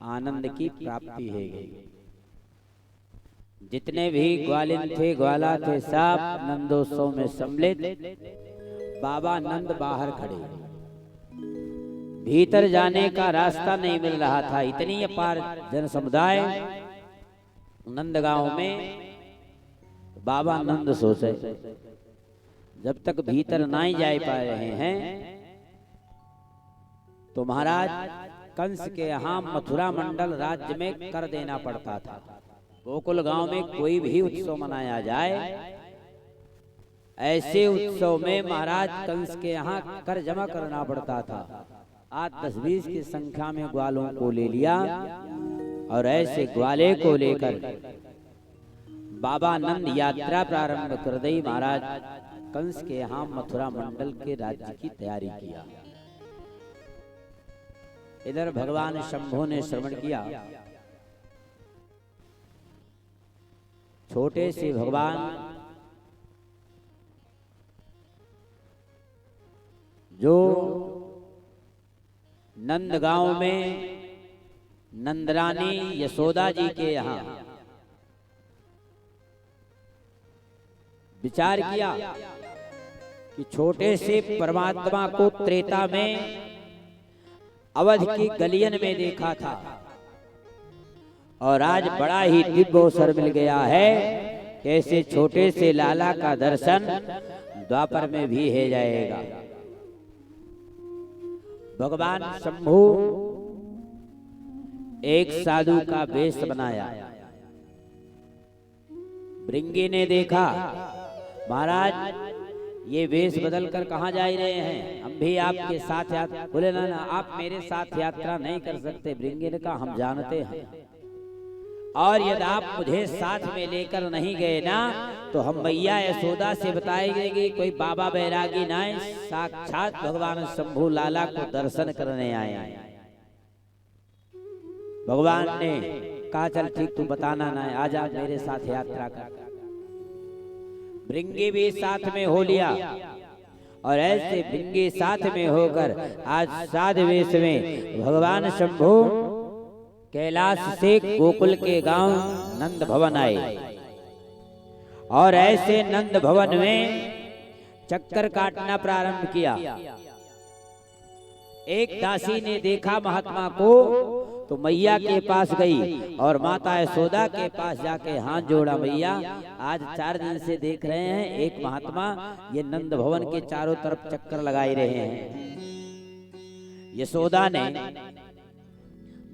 आनंद की प्राप्ति है गई। जितने भी ग्वालिन थे ग्वाला थे सब नंदोत्सव में सम्मिलित। बाबा नंद बाहर खड़े, भीतर जाने का रास्ता नहीं मिल रहा था। इतनी अपार जन समुदाय नंदगांव में। बाबा नंद सोचे जब तक भीतर नहीं जा पा रहे हैं तो महाराज कंस के यहाँ मथुरा मंडल राज्य में कर देना पड़ता था। गोकुल गांव में कोई भी उत्सव मनाया जाए, ऐसे उत्सव में महाराज कंस के यहाँ कर जमा करना पड़ता था। आज 10-20 की संख्या में ग्वालों को ले लिया और ऐसे ग्वाले को लेकर बाबा नंद यात्रा प्रारंभ कर दी। महाराज कंस के यहाँ मथुरा मंडल के राज्य की तैयारी किया। इधर भगवान शंभु ने श्रवण किया। छोटे से भगवान जो नंदगांव में नंदरानी यशोदा जी के यहाँ विचार किया कि छोटे से परमात्मा को त्रेता में अवध की गलियन में देखा था और आज बड़ा ही दिव्य अवसर मिल गया है। कैसे छोटे से लाला का दर्शन द्वापर में भी हो जाएगा। भगवान शंभु एक साधु का वेश बनाया। भृंगी ने देखा महाराज ये वेश बदल कर कहाँ जा रहे हैं, हम भी आपके साथ यात्रा। बोले ना आप मेरे साथ यात्रा नहीं कर सकते। भृंगी ने कहा हम जानते हैं, और यदि आप मुझे साथ में लेकर नहीं गए ना तो हम मैया यशोदा से बताएंगे कि कोई बाबा बैरागी नहीं, साक्षात भगवान शंभु लाला को दर्शन करने आए। भगवान ने कहा चल ठीक तू बताना ना, आज आप मेरे साथ यात्रा कर। भृंगी भी साथ में हो लिया और ऐसे भृंगी साथ में होकर आज साध वेश में भगवान शंभु कैलाश से गोकुल के गांव नंद भवन आए और ऐसे नंद भवन में चक्कर काटना प्रारंभ किया। एक दासी ने देखा महात्मा को तो मैया के पास गई और माता यशोदा के पास जाके हाथ जोड़ा, मैया आज 4 दिन से देख रहे हैं एक महात्मा ये नंद भवन के चारों तरफ चक्कर लगाए रहे हैं। यशोदा ने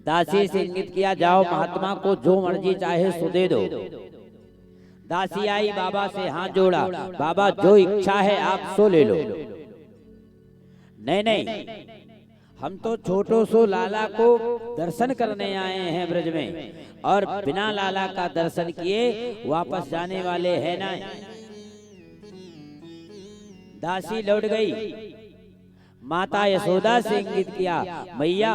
दासी से इंगित किया, जाओ महात्मा को जो मर्जी चाहे सो दे दो। दासी आई, बाबा से हाथ जोड़ा, बाबा जो इच्छा है आप सो ले लो। नहीं नहीं, हम तो छोटो सो लाला को दर्शन करने आए हैं ब्रज में और बिना लाला का दर्शन किए वापस जाने वाले हैं ना। दासी लौट गई। माता यशोदा से इंगित किया, मैया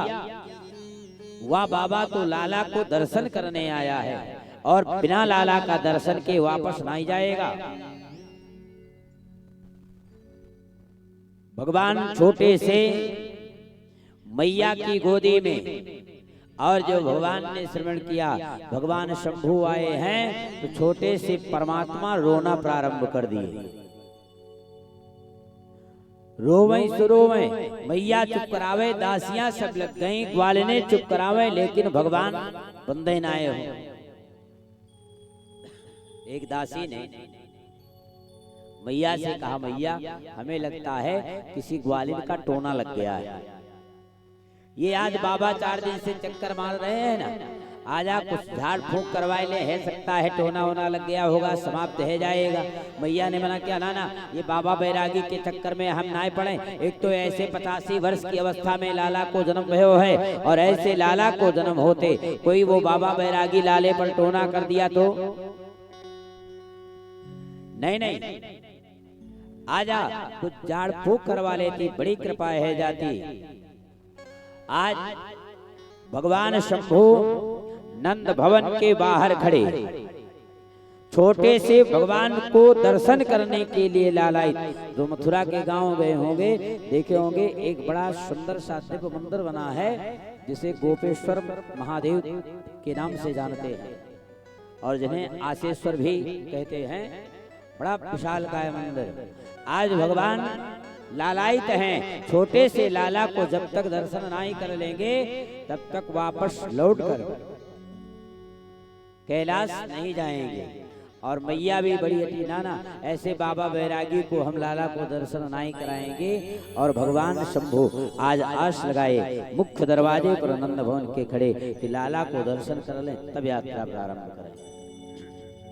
वह बाबा तो लाला को दर्शन करने आया है और बिना लाला का दर्शन के वापस नहीं जाएगा। भगवान छोटे से मैया की गोदी में, और जो भगवान ने श्रवण किया भगवान शंभु आए हैं तो छोटे से परमात्मा रोना प्रारंभ कर दिए। रोवे सुरोवे, मैया चुप करावे, दासियां सब लग गई, ग्वालिने चुप करावे, लेकिन भगवान बंदे न आए हो। एक दासी ने मैया से कहा, मैया हमें लगता है किसी ग्वालिन का टोना लग गया है। ये आज बाबा 4 दिन से चक्कर मार रहे हैं ना, आजा कुछ झाड़ फूंक करवाए ले, है सकता है टोना वोना लग गया होगा, समाप्त है जाएगा। मैया ने मना किया, ना ना, ये बाबा बैरागी के चक्कर में हम ना पड़े। एक तो ऐसे 85 वर्ष की अवस्था में लाला को जन्म भयो है और ऐसे लाला को जन्म होते कोई वो बाबा बैरागी लाले पर टोना कर दिया तो नहीं नहीं, आजा कुछ झाड़ फूंक करवा लेती, बड़ी कृपा है जाती। आज भगवान शंभु नंद भवन के बाहर खड़े छोटे से भगवान को दर्शन करने के लिए लालायित। जो मथुरा के गांव गए होंगे देखे होंगे, एक बड़ा सुंदर सा दिव्य मंदिर बना है जिसे गोपेश्वर महादेव के नाम से जानते हैं और जिन्हें आशेश्वर भी कहते हैं। बड़ा विशालकाय मंदिर। आज भगवान लालायित हैं। छोटे से लाला को जब तक दर्शन नहीं कर लेंगे तब तक वापस लौटकर कैलाश नहीं जाएंगे। और मैया भी बड़ी हटी, नाना ऐसे बाबा बैरागी को हम लाला को दर्शन नहीं कराएंगे। और भगवान शंभु आज आस लगाए मुख्य दरवाजे पर नंद भवन के खड़े कि लाला को दर्शन कर लें तब यात्रा प्रारंभ करें।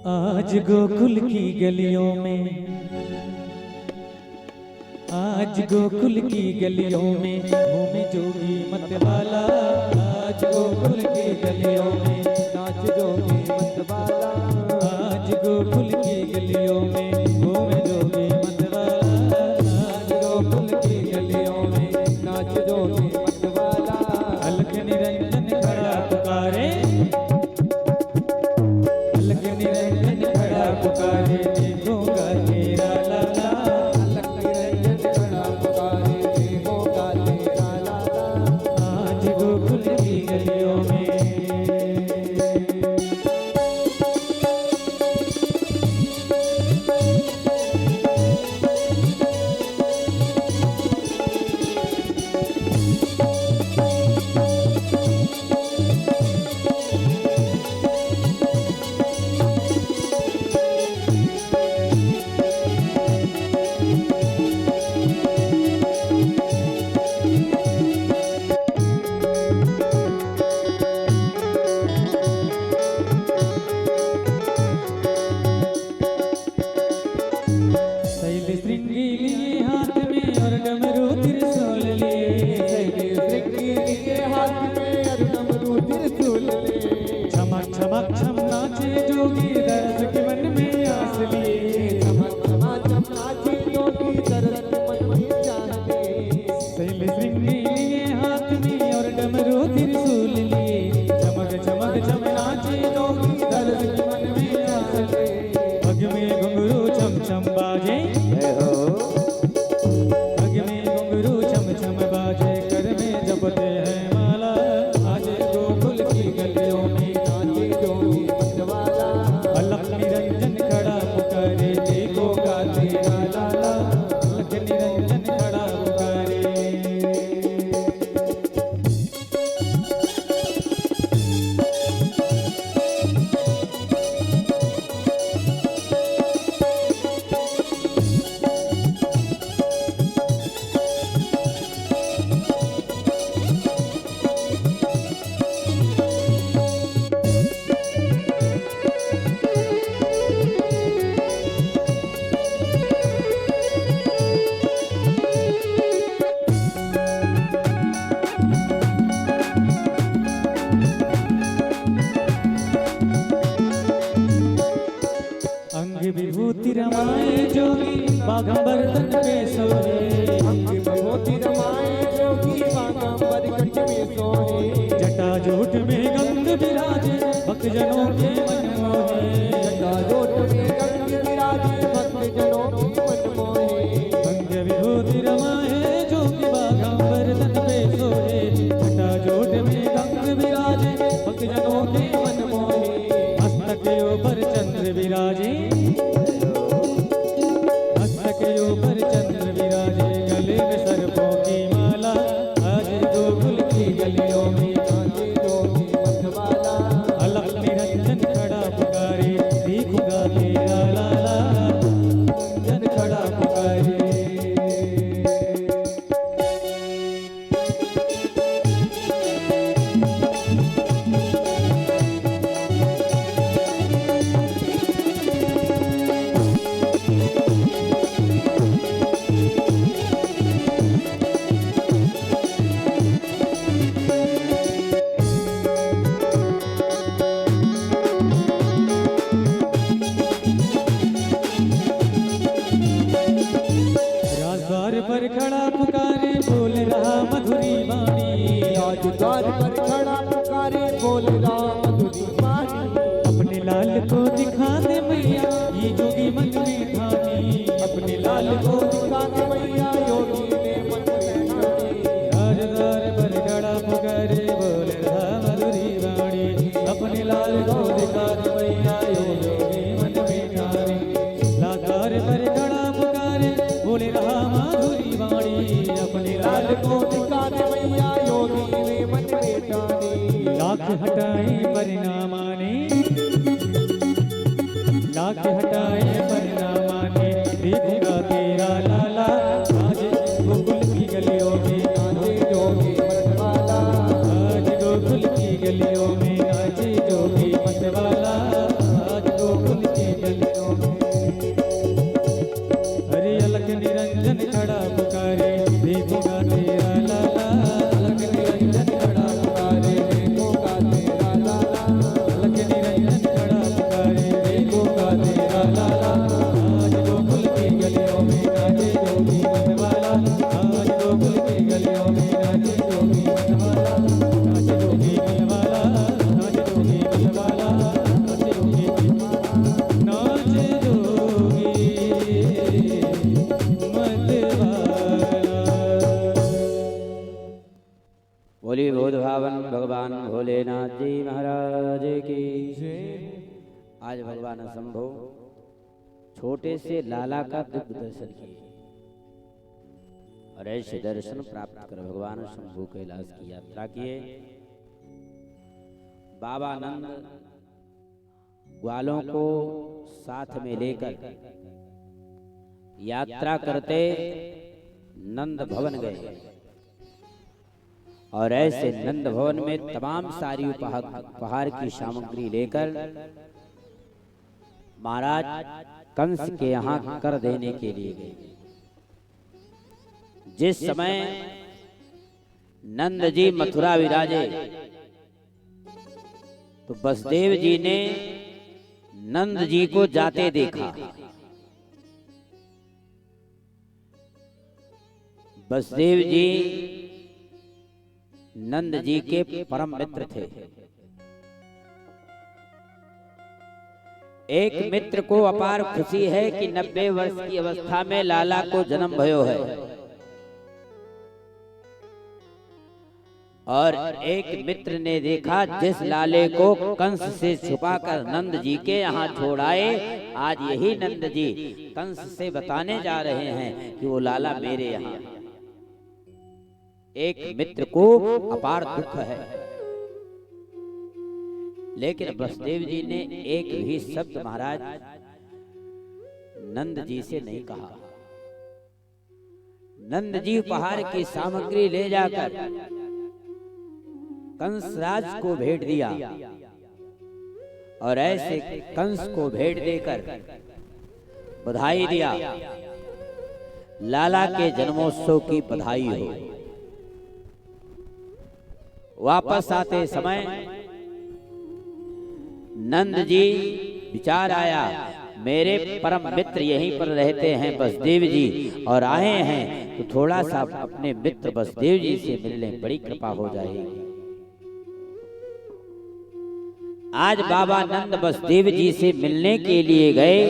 आज गोकुल की गलियों में, आज गोकुल की गलियों में घूमे जोगी मतवाला। आज गोकुल की गलियों में नाच जोगी मतवाला। आज गोकुल की गलियों में घूमे जोगी मतवाला। आज गोकुल की गलियों में नाच जोगी मतवाला। अलग निरंजन खड़ा पुकारे, अलग निरंजन खड़ा पुकारे, देखूंगा तेरा लाला। आज गोकुल की गलियों में बाघंबर तन पे सोए, अंग भगवती रमाए जोगी बागंबर कंठ में सोए। जटाजूट में गंग विराजे भक्तजनों के मन मोहे, जटाजूट में गंग विराजे भक्तजनों के मन मोहे। भंग विभूति रमाए जोगी बाघंबर तन पे सोए, जटाजूट में गंग विराजे भक्तजनों के मन मोहे। मस्तक के ऊपर चंद्र विराजे, मस्तक के ऊपर चंद्र विराजे, गले में सर्पों की माला, आज गोकुल की गलियों में गाजे जोगी मतवाला। अलग निरंजन खड़ा पुकारे, देखूंगा तेरा लाला, निरंजन खड़ा पुकारे। राजद्वार पर खड़ा पुकारे, बोल रहा मधुरी वाणी, आज द्वार पर खड़ा पुकारे, बोल रहा मधुरी वाणी। अपने लाल को दिखा दे मैया, ये जोगी मन में ठानी, अपने लाल को दिखा दे मैया, योगी ने मन में ठानी। राजद्वार पर खड़ा पुकारे, बोल रहा मधुरी वाणी, अपने लाल को दिखा दे मैया, योगी मन में ठानी। लाचार पर खड़ा पुकारे, बोल रहा माधुरी वाणी, अपने लाल को दिखा दे मैया, योगी ने मन में ठानी। लाख हटाए पर ना माने, लाख हटाए पर ना माने, देखूंगा तेरा लाला, आज गोकुल की गलियों में गाजे जोगी मतवाला। आज गोकुल की गलियों में नाचे जोगी मतवाला, आज गोकुल की गलियों में। हरे अलख निरंजन खड़ा पुकारे, देखूंगा तेरा लाला, अलख निरंजन खड़ा पुकारे, देखूंगा तेरा लाला। अलख निरंजन खड़ा पुकारे, देखूंगा तेरा लाला, आज गोकुल की गलियों में नाचे जोगी मतवाला, आज गोकुल की गलियों में नाचे जोगी मतवाला, नाचे जोगी मतवाला, नाचे जोगी मतवाला, नाचे जोगी नाचे जोगी मतवाला। बोली बोध भावन भगवान भोलेनाथ जी महाराज की। आज भगवान शंभो छोटे से लाला का दिव्य दर्शन किए और ऐसे दर्शन प्राप्त कर भगवान शंभु कैलाश की यात्रा किए। बाबा नंद ग्वालों को साथ में लेकर यात्रा करते नंद भवन गए और ऐसे नंद भवन में तमाम सारी उपहार की सामग्री लेकर महाराज कंस के यहाँ कर देने के लिए गए। जिस समय नंद जी मथुरा विराजे तो बसदेव जी ने नंद जी को जाते देखा। बसदेव जी नंद जी के परम मित्र थे। एक मित्र को अपार खुशी है कि 90 वर्ष की अवस्था में लाला को जन्म भयो है और एक मित्र ने देखा जिस लाले को कंस से छुपाकर नंद जी के यहाँ छोड़ाए, आज यही नंद जी कंस से बताने जा रहे हैं कि वो लाला मेरे यहाँ है। एक मित्र को अपार दुख है, लेकिन बसदेव जी ने एक भी शब्द महाराज नंद जी से नहीं कहा। नंद जी उपहार की सामग्री ले जाकर कंस राज को भेंट दिया और ऐसे कंस को भेंट देकर बधाई दिया, लाला के जन्मोत्सव की बधाई हो। वापस आते समय नंद जी विचार आया, मेरे परम मित्र यहीं पर रहते हैं बसदेव जी और आए हैं, तो थोड़ा सा अपने मित्र बसदेव जी से मिल लें, बड़ी कृपा हो जाएगी। आज बाबा नंद बसदेव जी से मिलने के लिए गए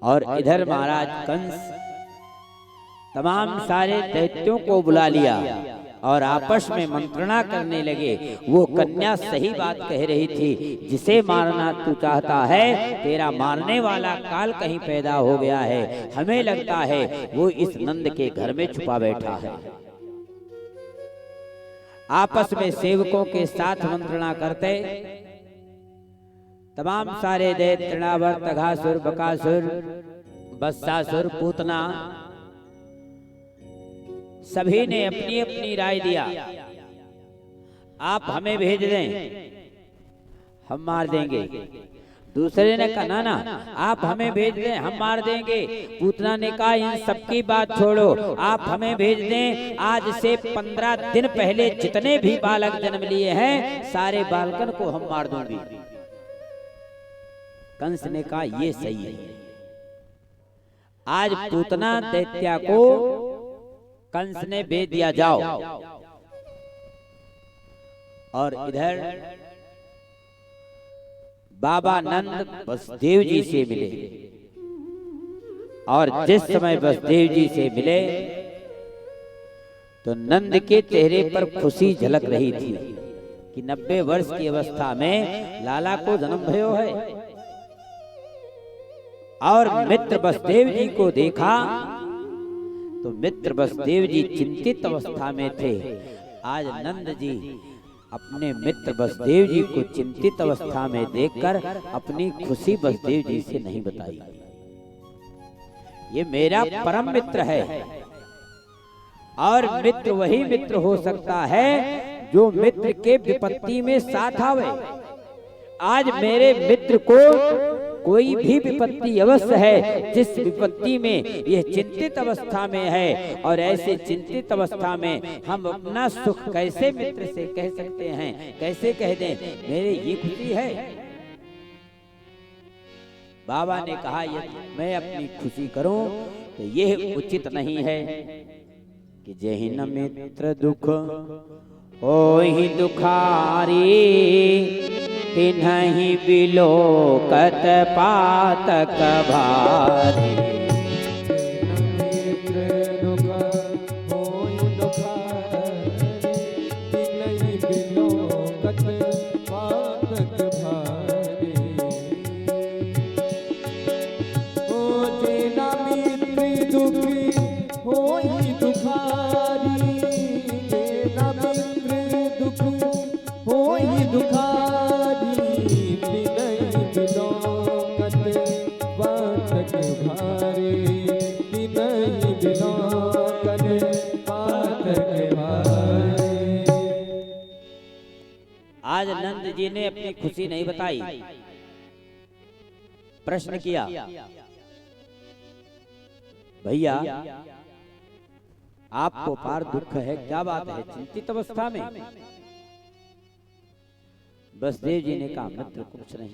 और इधर महाराज कंस तमाम सारे दैत्यों को बुला लिया और आपस में मंत्रणा करने लगे। वो कन्या सही बात कह रही थी, जिसे मारना तू चाहता है, तेरा मारने वाला काल कहीं पैदा हो गया है। हमें लगता है वो इस नंद के घर में छुपा बैठा है। आपस में सेवकों के साथ मंत्रणा करते तमाम सारे दैत्य तृणावर्त, अघासुर, बकासुर, बत्सासुर, पूतना सभी ने अपनी अपनी राय दिया। आप हमें भेज दें, हम मार देंगे। दूसरे ने कहा ना, आप हमें भेज दें, हम मार देंगे। पूतना ने कहा इन सबकी बात छोड़ो, आप हमें भेज दें। आज से 15 दिन पहले जितने भी बालक जन्म लिए हैं, सारे बालकन को हम मार दूंगी। कंस ने कहा ये सही है। आज पूतना दैत्या को कंस ने भेज दिया, जाओ। और इधर बाबा नंद बसदेव जी से मिले और जिस समय बसदेव जी से मिले तो नंद के चेहरे पर खुशी झलक रही थी कि 90 वर्ष की अवस्था में लाला को जन्म भयो है। और मित्र बसदेव जी को देखा तो मित्र बसदेव जी चिंतित अवस्था में थे। आज नंद जी अपने मित्र बसदेव जी को चिंतित अवस्था में देखकर अपनी खुशी बसदेव जी से नहीं बताई। ये मेरा परम मित्र है और मित्र वही मित्र हो सकता है जो मित्र के विपत्ति में साथ आवे। आज मेरे मित्र को कोई भी विपत्ति अवश्य है, जिस विपत्ति में यह चिंतित अवस्था में है, और ऐसे चिंतित अवस्था में हम अपना सुख कैसे मित्र से कह सकते हैं, कैसे कह दें मेरे ये खुशी है। बाबा ने कहा यदि मैं अपनी खुशी करूं तो यह उचित नहीं है कि जहि न मित्र दुख ओहि दुखारी, तिन्हि बिलोकत पातक भारी। मित्र दुख होई दुखारी, तिन्हि बिलोकत पातक भारी। ओ जेना मित्र दुखी होई दुखारी, जेना मित्र दुख होई दुखारी, तिन्हि बिलोकत पातक भारी, तिन्हि बिलोकत पातक भारी। आज नंद जी ने अपनी खुशी नहीं बताई, प्रश्न किया भैया आपको पार दुख है, क्या बात है चिंतित अवस्था में? बसदेव जी ने कहा मित्र कुछ नहीं,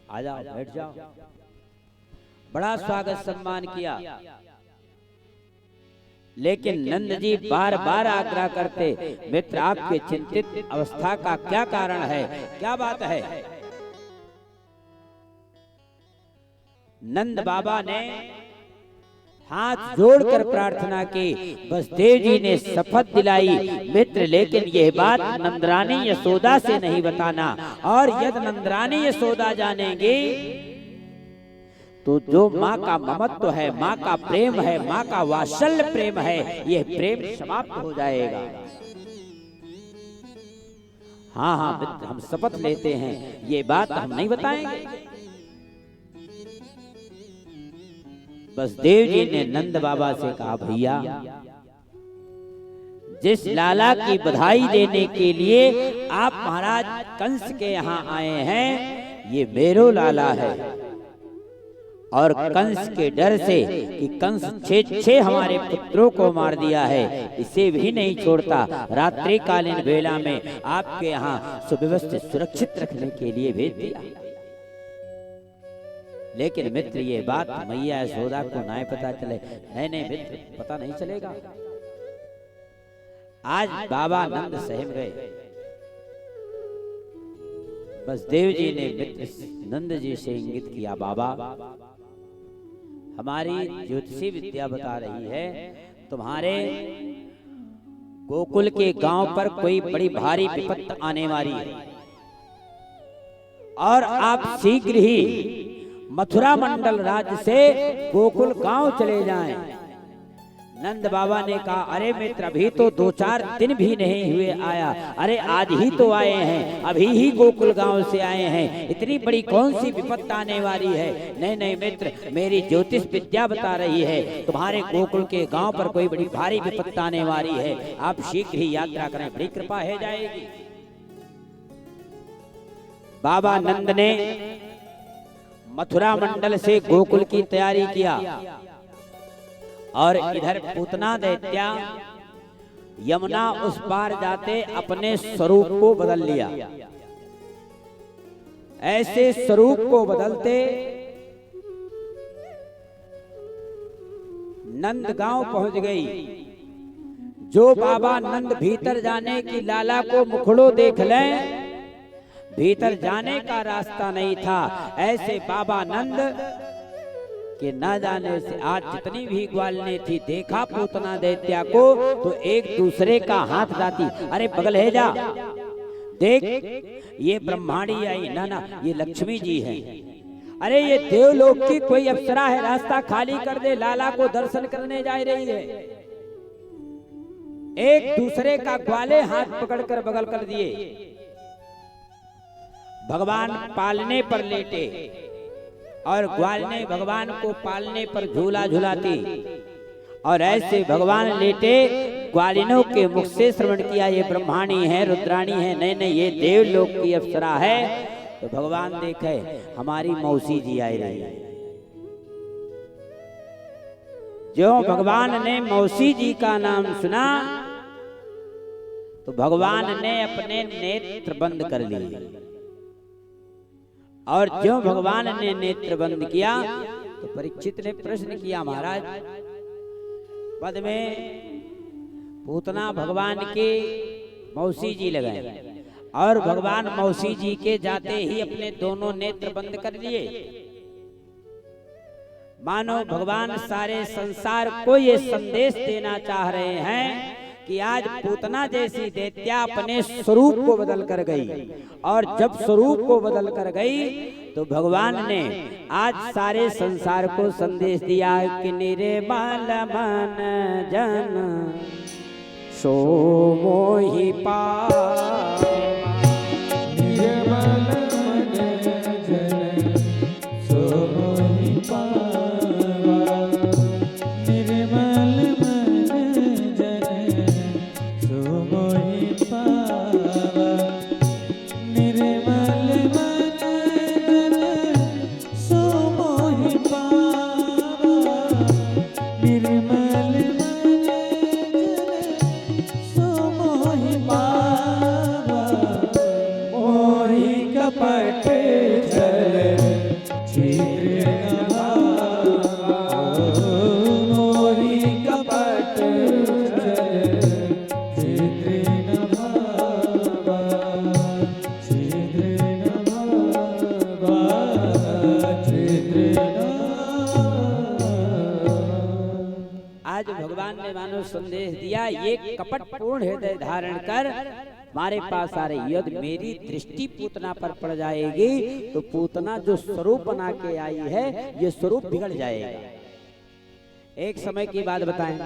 आ जाओ बैठ जाओ। बड़ा स्वागत सम्मान किया, लेकिन नंद जी बार बार आग्रह करते मित्र आपके चिंतित अवस्था का क्या कारण है, क्या बात है? नंद बाबा ने हाथ जोड़कर प्रार्थना की। बसदेव जी ने शपथ दिलाई मित्र लेकिन यह बात नंदरानी यशोदा से नहीं बताना, और यदि नंदरानी यशोदा जानेंगे तो जो माँ का ममत्व है, माँ का प्रेम है, माँ का वात्सल्य प्रेम है, यह प्रेम समाप्त हो जाएगा। हाँ हाँ मित्र हम शपथ लेते हैं, ये बात हम नहीं बताएंगे। बसदेव जी ने नंद बाबा से कहा भैया जिस लाला की बधाई देने के लिए आप महाराज कंस के यहाँ आए हैं, ये मेरो लाला है, और कंस के डर से कि कंस 6 हमारे पुत्रों को मार दिया है, इसे भी नहीं छोड़ता। रात्रिकालीन वेला में आपके यहाँ सुव्यवस्थित सुरक्षित रखने के लिए भेज दिया। लेकिन मित्र ये बात मैया यशोदा को ना पता चले। नहीं नहीं मित्र, पता नहीं चलेगा। आज बाबा नंद सहम गए। बसदेव जी ने मित्र नंद जी से इंगित किया, बाबा हमारी ज्योतिषी विद्या बता रही है तुम्हारे गोकुल के गांव पर कोई बड़ी भारी विपत्ति आने वाली है और आप शीघ्र ही मथुरा मंडल राज्य से गोकुल गांव चले जाएं। नंद बाबा ने कहा, अरे मित्र अभी तो 2-4 दिन भी नहीं हुए आया, अरे आज ही तो आए हैं, अभी ही गोकुल गांव से आए हैं, इतनी बड़ी कौन सी विपत्ति आने वाली है। नहीं नहीं मित्र, मेरी ज्योतिष विद्या बता रही है तुम्हारे गोकुल के गांव पर कोई बड़ी भारी विपत्ति आने वाली है, आप शीघ्र ही यात्रा करें, बड़ी कृपा हो जाएगी। बाबा नंद ने मथुरा मंडल से गोकुल की तैयारी किया और इधर पूतना दैत्या यमुना उस पार जाते अपने स्वरूप को बदल लिया। ऐसे स्वरूप को बदलते नंद गांव पहुंच गई। जो बाबा नंद भीतर जाने की लाला को मुखड़ो देख लें, भीतर जाने का रास्ता नहीं था। ऐसे बाबा नंद कि न जाने से आज जितनी भी ग्वालने थी, देखा पूतना दैत्या को तो एक दूसरे का हाथ लाती, अरे बगल है जा, देख ये ब्रह्माणी आई, ना ये लक्ष्मी जी है, अरे ये देवलोक की कोई अप्सरा है, रास्ता खाली कर दे, लाला को दर्शन करने जा रही है। एक दूसरे का ग्वाले हाथ पकड़कर बगल कर दिए। भगवान पालने पर लेटे और ग्वालने भगवान को पालने पर झूला झुलाती, और ऐसे भगवान लेटे ग्वालिनों के मुख से श्रवण किया ये ब्रह्माणी है, रुद्राणी है, नहीं नहीं ये देवलोक की अप्सरा है। तो भगवान देखे हमारी मौसी जी आई रही। जो भगवान ने मौसी जी का नाम सुना तो भगवान ने अपने नेत्र बंद कर लिए, और जो भगवान ने नेत्र बंद किया तो परीक्षित ने प्रश्न किया, महाराज पद में पूतना भगवान के मौसी जी लगाए और भगवान मौसी जी के जाते ही अपने दोनों नेत्र बंद कर लिए। मानो भगवान सारे संसार को ये संदेश देना चाह रहे हैं कि आज पूतना जैसी दैत्या अपने स्वरूप को बदल कर गई, और जब स्वरूप को बदल कर गई तो भगवान ने आज सारे संसार को संदेश दिया कि निर्मल मन जन सो मोहि पावा, निर्मल मन जन सो मोहि पावा, निर्मल मन जन सो मोहि पावा, निर्मल मन जन सो मोहि पावा, निर्मल मन जन सो मोहि पावा, मोहि कपट छल छिद्र न भावा, मोहि कपट छल छिद्र न भावा, छिद्र न भावा, छिद्र न आज भगवान ने मानो संदेश दिया, ये कपट पूर्ण हृदय धारण कर हमारे पास आ रही, यदि मेरी दृष्टि पूतना पर पड़ जाएगी तो पूतना जो स्वरूप बना के आई है ये स्वरूप बिगड़ जाएगा। एक समय की बात बताएं,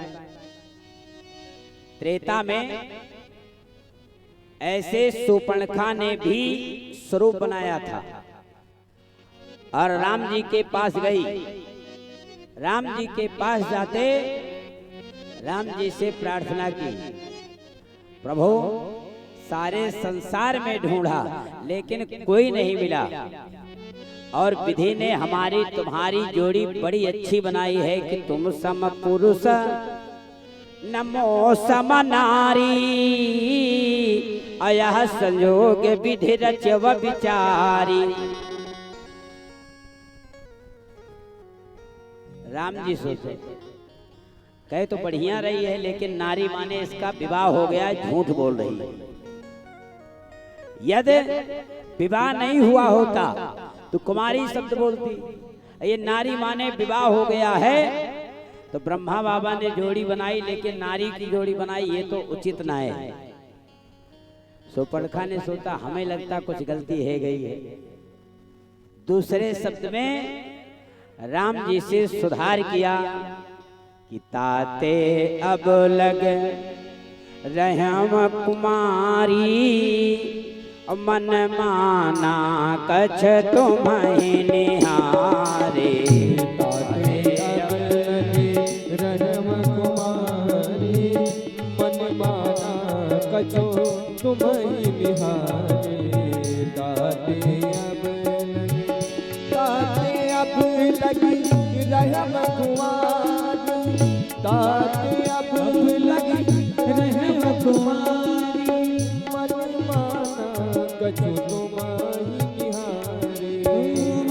त्रेता में ऐसे शूर्पणखा ने भी स्वरूप बनाया था और राम जी के पास गई। राम जी के पास जाते राम जी से प्रार्थना की, प्रभु सारे संसार में ढूंढा लेकिन कोई नहीं मिला, और विधि ने हमारी तुम्हारी जोड़ी बड़ी अच्छी बनाई है कि तुम सम पुरुष नमो सम नारी, अयह संयोग विधि रचव विचारी। राम जी सोचे, कहे तो बढ़िया रही है, लेकिन नारी माने इसका विवाह हो गया, झूठ बोल रही है। यदि विवाह नहीं हुआ होता तो कुमारी शब्द बोलती, ये नारी माने विवाह हो गया है तो ब्रह्मा बाबा ने जोड़ी बनाई, लेकिन नारी की जोड़ी बनाई, ये तो उचित ना है। शूर्पणखा ने सोचा हमें लगता कुछ गलती है गई है। दूसरे शब्द में राम जी से सुधार किया कि ताते अब लग रहम कुमारी, मन माना कछ तुम्हें निहारे। ताते अब लगे रहम कुमारी, मन माना कछो तुम्हें निहारे। ताते अब लगी रहम कुमारी, ताते अब लगी रहम कुमारी, मन माना कछु तुम्हारी निहारे।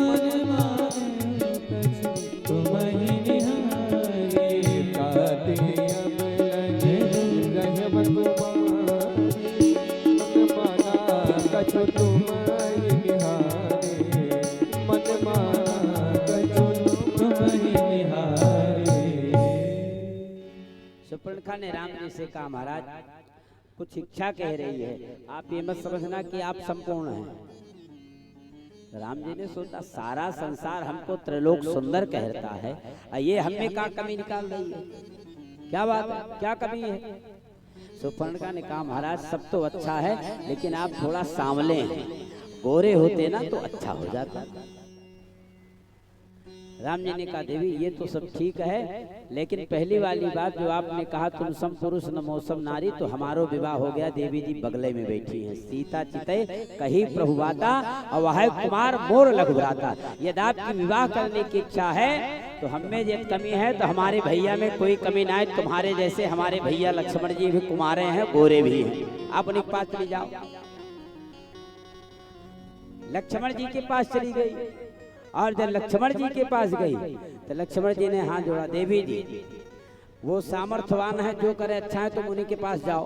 मन माना कछु तुम्हारी निहारे। ताते अब लगे रहम कुमारी, मन माना कछु तुम्हारी निहारे। मन माना कछु तुम्हारी निहारे। शूर्पणखा ने राम जी से कहा महाराज कुछ इच्छा कह रही है, आप ये मत समझना कि आप संपूर्ण हैं। राम जी ने सोचा सारा संसार हमको त्रिलोक सुंदर कहता है, ये हमें क्या कमी निकाल रही है, क्या बात है, क्या कमी है। शूर्पणखा ने कहा महाराज सब तो अच्छा है, लेकिन आप थोड़ा सांवले हैं, गोरे होते ना तो अच्छा हो जाता। राम जी ने कहा देवी ये तो सब ठीक है, लेकिन पहली वाली बात जो आपने कहा तुम सम पुरुष न मौसम नारी, तो हमारो विवाह हो गया। देवी जी बगले में बैठी हैं, सीता चिते कही प्रभुवाता, और वह कुमार मोर लघुराता। यदि आपकी विवाह करने की इच्छा है तो हमें जब कमी है तो हमारे भैया में कोई कमी ना है। तुम्हारे जैसे हमारे भैया लक्ष्मण जी भी कुमारे हैं, गोरे भी हैं, आप उनके पास चली जाओ। लक्ष्मण जी के पास चली गई, और जब लक्ष्मण जी के पास गई तो लक्ष्मण जी ने हाथ जोड़ा, देवी जी वो सामर्थ्यवान है, जो करे अच्छा है, तुम उन्हीं के पास जाओ,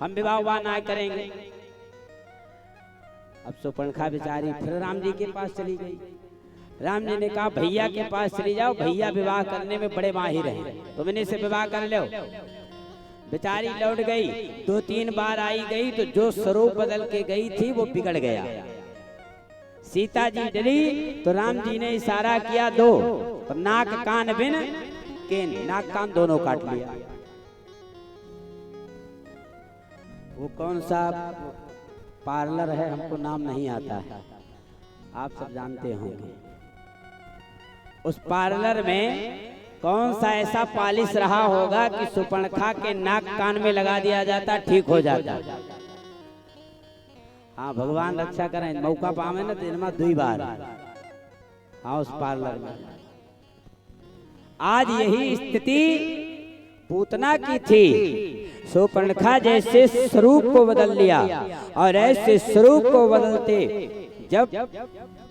हम विवाह ना करेंगे। अब शूर्पणखा बेचारी फिर राम जी के पास चली गई। राम जी ने कहा भैया के पास चली जाओ, भैया विवाह करने में बड़े माहिर हैं, तुम इन्हीं से विवाह कर लो। बेचारी लौट गई, 2-3 बार आई गई तो जो स्वरूप बदल के गई थी वो बिगड़ गया। सीता जी डरी तो राम जी ने इशारा किया दो, तो नाक कान बिन केन, नाक कान दोनों काट लिया। वो कौन सा पार्लर है हमको नाम नहीं आता है, आप सब जानते होंगे। उस पार्लर में कौन सा ऐसा पालिश रहा होगा कि शूर्पणखा के नाक कान में लगा दिया जाता, ठीक हो जाता। हाँ भगवान रक्षा करें, मौका पावे ना तो इनमा 2 बार। हाँ उस पार्लर में आज यही स्थिति पूतना की थी। शूर्पणखा जैसे स्वरूप को बदल लिया, और ऐसे स्वरूप को बदलते जब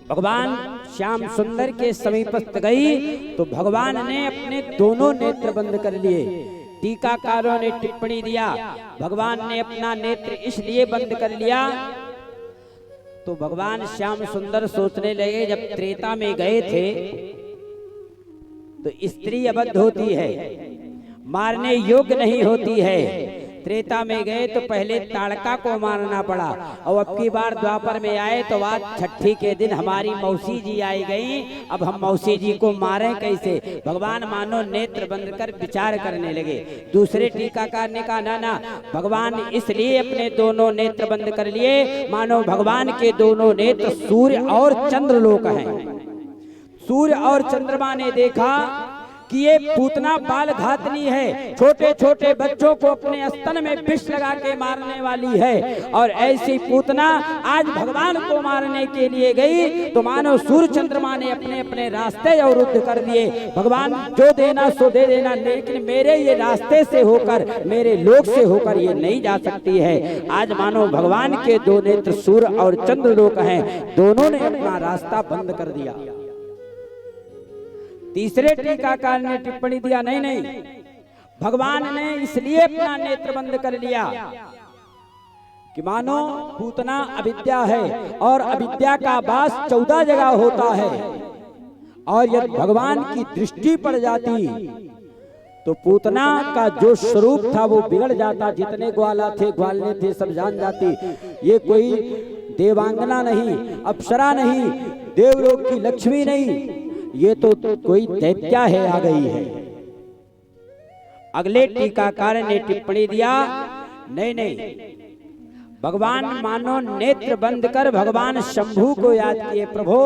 भगवान श्याम सुंदर के समीपस्थ गई तो भगवान ने अपने दोनों नेत्र बंद कर लिए। टीकाकारों ने टिप्पणी दिया भगवान ने अपना नेत्र इसलिए बंद कर लिया, तो भगवान श्याम सुंदर सोचने लगे जब त्रेता में गए थे तो स्त्री अबद्ध होती है, मारने योग्य नहीं होती है। त्रेता में गए तो पहले ताड़का को मारना पड़ा, और अब की बार द्वापर में आए तो आज छठी के दिन हमारी मौसी जी आई गई, अब हम मौसी जी को मारें कैसे। भगवान मानो नेत्र बंद कर विचार करने लगे। दूसरे टीकाकार ने कहा ना ना, भगवान इसलिए अपने दोनों नेत्र बंद कर लिए मानो भगवान के दोनों नेत्र सूर्य और चंद्रलोक हैं। सूर्य और चंद्रमा ने देखा कि ये पूतना बाल घातनी है, छोटे छोटे बच्चों को अपने स्तन में विष लगा के मारने वाली है, और ऐसी पूतना आज भगवान को मारने के लिए गई तो मानो सूर्य चंद्रमा ने अपने अपने रास्ते अवरुद्ध कर दिए। भगवान जो देना सो दे देना, लेकिन मेरे ये रास्ते से होकर, मेरे लोक से होकर ये नहीं जा सकती है। आज मानो भगवान के 2 नेत्र सूर्य और चंद्रलोक हैं, दोनों ने अपना रास्ता बंद कर दिया। तीसरे टीकाकार ने टिप्पणी दिया, नहीं नहीं, भगवान ने इसलिए अपना नेत्र बंद कर लिया कि मानो पूतना अविद्या है और अविद्या का वास 14 जगह होता है, और यदि भगवान की दृष्टि पड़ जाती तो पूतना का जो स्वरूप था वो बिगड़ जाता। जितने ग्वाला थे, ग्वालने थे, सब जान जाती ये कोई देवांगना नहीं, अप्सरा नहीं, देवलोक की लक्ष्मी नहीं, ये तो कोई दैत्या है, आ गई है। अगले टीकाकार ने टिप्पणी दिया, नहीं नहीं, भगवान मानो नेत्र बंद कर भगवान शंभू को याद किए। प्रभु,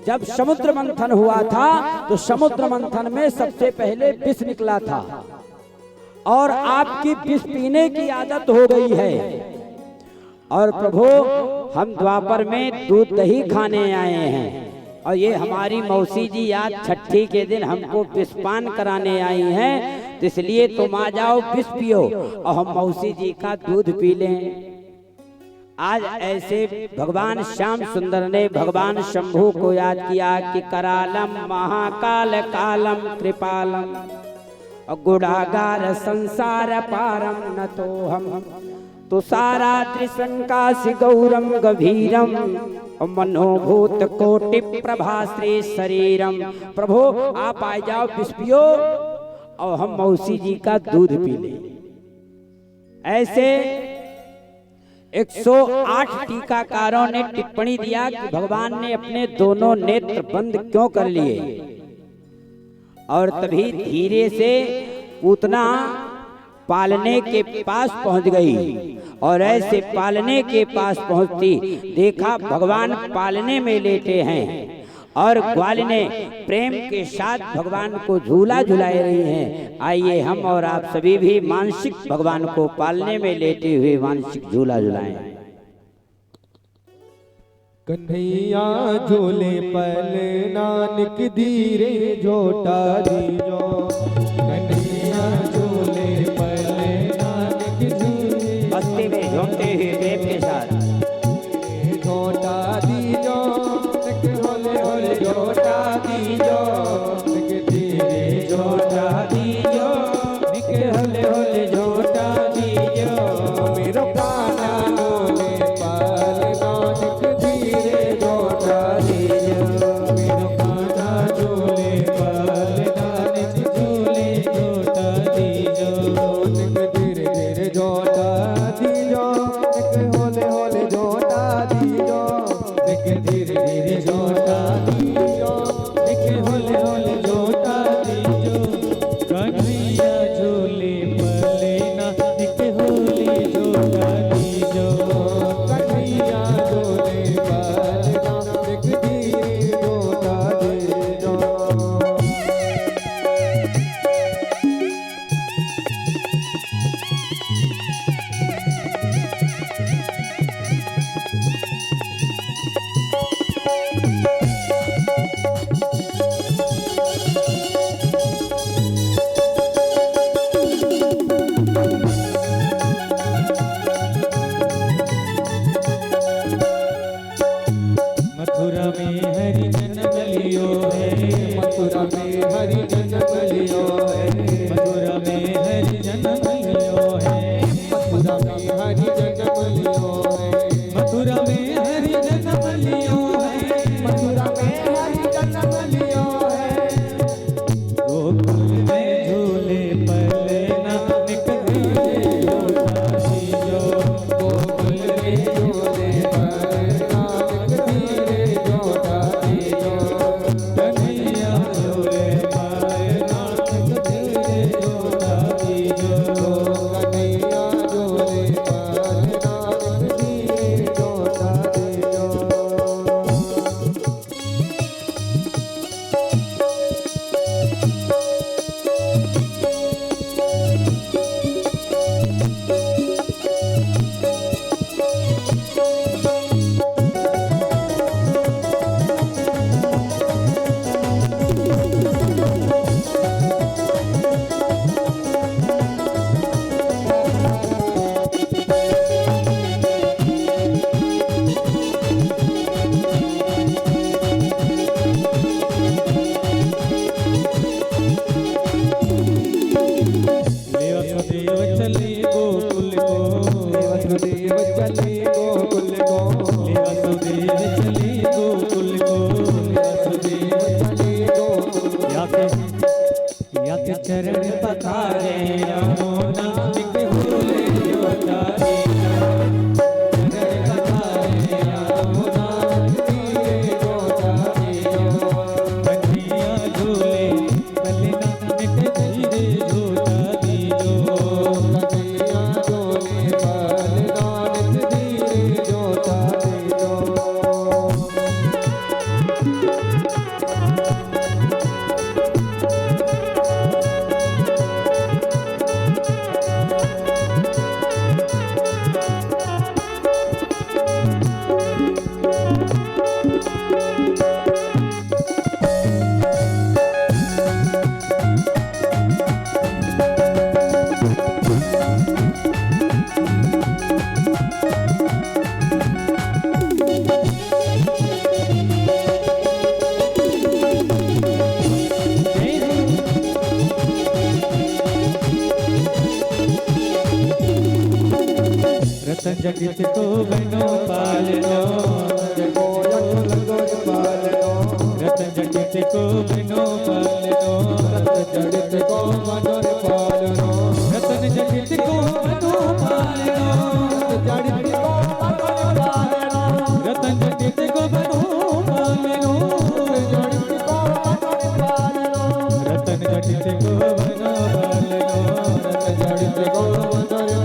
जब समुद्र मंथन हुआ था तो समुद्र मंथन में सबसे पहले विष निकला था, और आपकी विष पीने की आदत हो गई है, और प्रभु हम द्वापर में दूध दही खाने आए हैं, और ये हमारी मौसी जी आज छठी के दिन हमको विषपान कराने आई हैं, तो इसलिए तुम आ जाओ, विष पियो और हम मौसी जी का दूध पी लें। आज ऐसे भगवान श्याम सुंदर ने भगवान शंभू को याद किया कि करालम महाकाल कालम कृपालम गुणागार संसार पारम न तो हम तुषारा त्रिशंकासि गौरम गभीरम मनोभूत कोटि प्रभा श्री शरीरम। प्रभु आप आ जाओ, विष पियो और हम मौसी जी का दूध पी लें। ऐसे 108 टीकाकारों ने टिप्पणी दिया कि भगवान ने अपने दोनों नेत्र बंद क्यों कर लिए, और तभी धीरे से पूतना पालने के पास पहुंच गई, और ऐसे पालने के पास पहुंचती देखा भगवान पालने में लेटे हैं, और ग्वालिने प्रेम के साथ भगवान को झूला झुलाए रही हैं। आइए हम और आप सभी भी मानसिक भगवान को पालने में लेटे हुए मानसिक झूला झुलाएं। कन्हैया झूले पल नानक धीरे झोटा दीजो, कन्हैया झूले पल नानक झूले, मस्ती में झूमते हुए प्रेम के साथ झोटा दीजो, होले होले झोटा दीजो, धीरे झोटा दीजो, होले होले झोटा दीजो, मेरो काना झूले पल नानक धीरे झोटा दीजो, मेरो काना झूले पल नानक झूले झोटा दीजो, धीरे धीरे झोटा दीजो, होले होले झोटा दीजो, धीरे धीरे झोटा दीजो, होले होले झोटा दीजो, कन्हैया झूले पले नानक होले झोटा दीजो, कन्हैया झूले पल नानक धीरे झोटा दीजो। मथुरा में हरि जन्म लियो है, मथुरा में हरि जन्म लियो है, मथुरा में हरि जन्म लियो है, मथुरा में हरि जन्म लियो है, मथुरा में हरि जन्म लियो है, मथुरा में हरि जन्म लियो है, गोकुल में झूले पले नानक धीरे झोटा दीजो, गोकुल में झूले पल नानक धीरे झोटा दीजो, कन्हैया झूले पले नानक धीरे झोटा दीजो, बोले वसुदेव चले गोकुल को, वसुदेव चले गोकुल। या के चरण पखारे यमुना के भूले जोतारी, चरण पखारे यमुना के जोतारी। कन्हैया झूले पलना के धीरे जोता दीजो, कन्हैया झूले पलना के धीरे जोता दीजो। रतन जटित को बनो पालनो, रतन जटित को बनो पालनो, रतन जटित को मनोर पालनो, रतन जटित को बनो पालनो, रतन जटित को बनो पालनो, रतन जटित को बनो पालनो, रतन जटित को मनोर पालनो।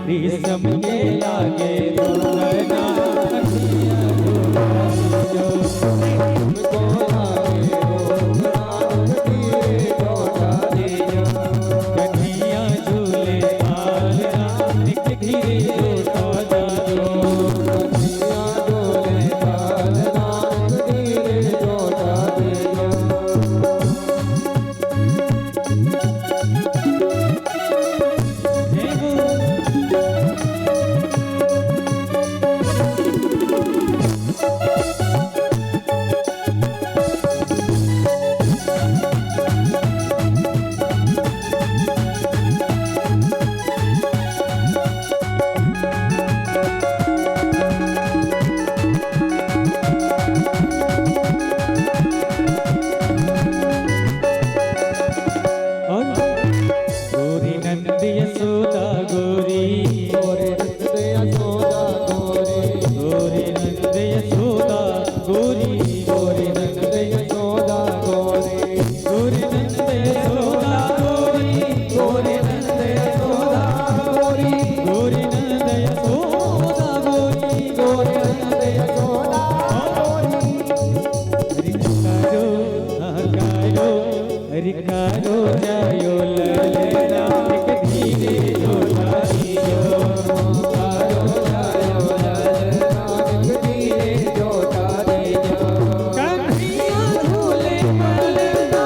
रेशम के लागे दुल्हना कन्हैया झूले पालना एक धीरे जोता दीजो, कन्हैया झूले पालना एक धीरे जोता दीजो। गोरी नंद यशोदा गोरी, गोरी नंद यशोदा गोरी, गोरी नंद यशोदा गोरी, गोरी नंद यशोदा गोरी, गोरी नंद यशोदा गोरी, गोरी नंद यशोदा गोरी, गोरी नंद यशोदा गोरी, गोरी नंद यशोदा गोरी। रिकारो जायो ललना एक धीरे जोता दीजो, रिकारो जायो ललना एक धीरे जोता दीजो। कन्हैया झूले पलना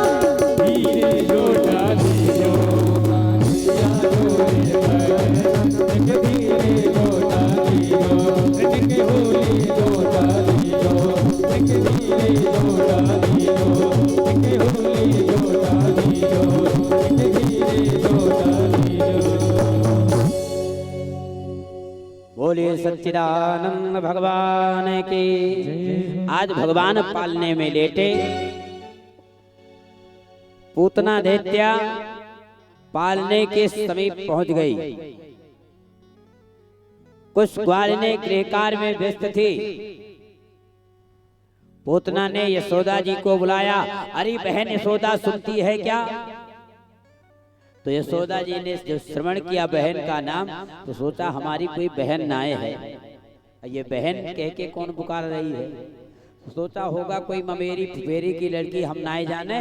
धीरे जोता दीजो, कन्हैया झूले पलना एक धीरे जोता दीजो, एक होली जोता दीजो, एक धीरे जोता दीजो, एक होली जोता दीजो, एक धीरे जोता दीजो। बोलिए सच्चिदानंद भगवान की। आज भगवान पालने में लेटे, पूतना दैत्या पालने के समीप पहुंच गई। कुछ ग्वालिने गृह कार्य में व्यस्त थी। पूतना ने यशोदा जी को बुलाया। अरे बहन यशोदा, सुनती है क्या? तो यशोदा जी ने जब श्रवण किया बहन का नाम, तो सोचा हमारी कोई बहन नाए है, ये बहन कह के कौन पुकार रही है। तो सोचा होगा कोई ममेरी फुफेरी की लड़की, हम नाए जाने।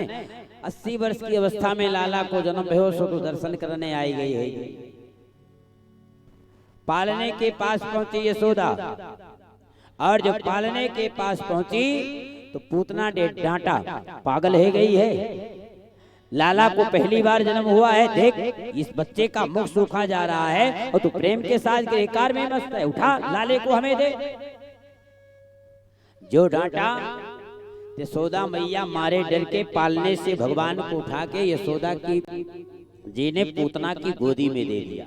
80 वर्ष की अवस्था में लाला को जन्म भयो, सो तो दर्शन करने आई गई है। पालने के पास पहुंची यशोदा, और जब पालने के पास पहुंची तो पूतना ने डांटा, पागल है गई है, लाला को पहली बार जन्म हुआ है, देख इस बच्चे का मुख सूखा जा रहा है और तू प्रेम के साथ कार में मस्त है, उठा लाले को हमें दे। जो डांटा, यशोदा मैया मारे डर के पालने से भगवान को उठा के यशोदा की जी ने पूतना की गोदी में दे दिया।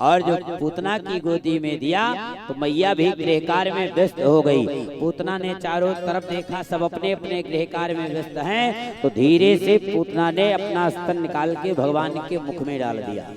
और जो पूतना की गोदी में दिया तो मैया भी गृह कार्य में व्यस्त हो गई। पूतना ने चारों तरफ देखा, सब अपने अपने गृह कार्य में व्यस्त हैं, तो धीरे से पूतना ने अपना स्तन निकाल के भगवान के मुख में डाल दिया।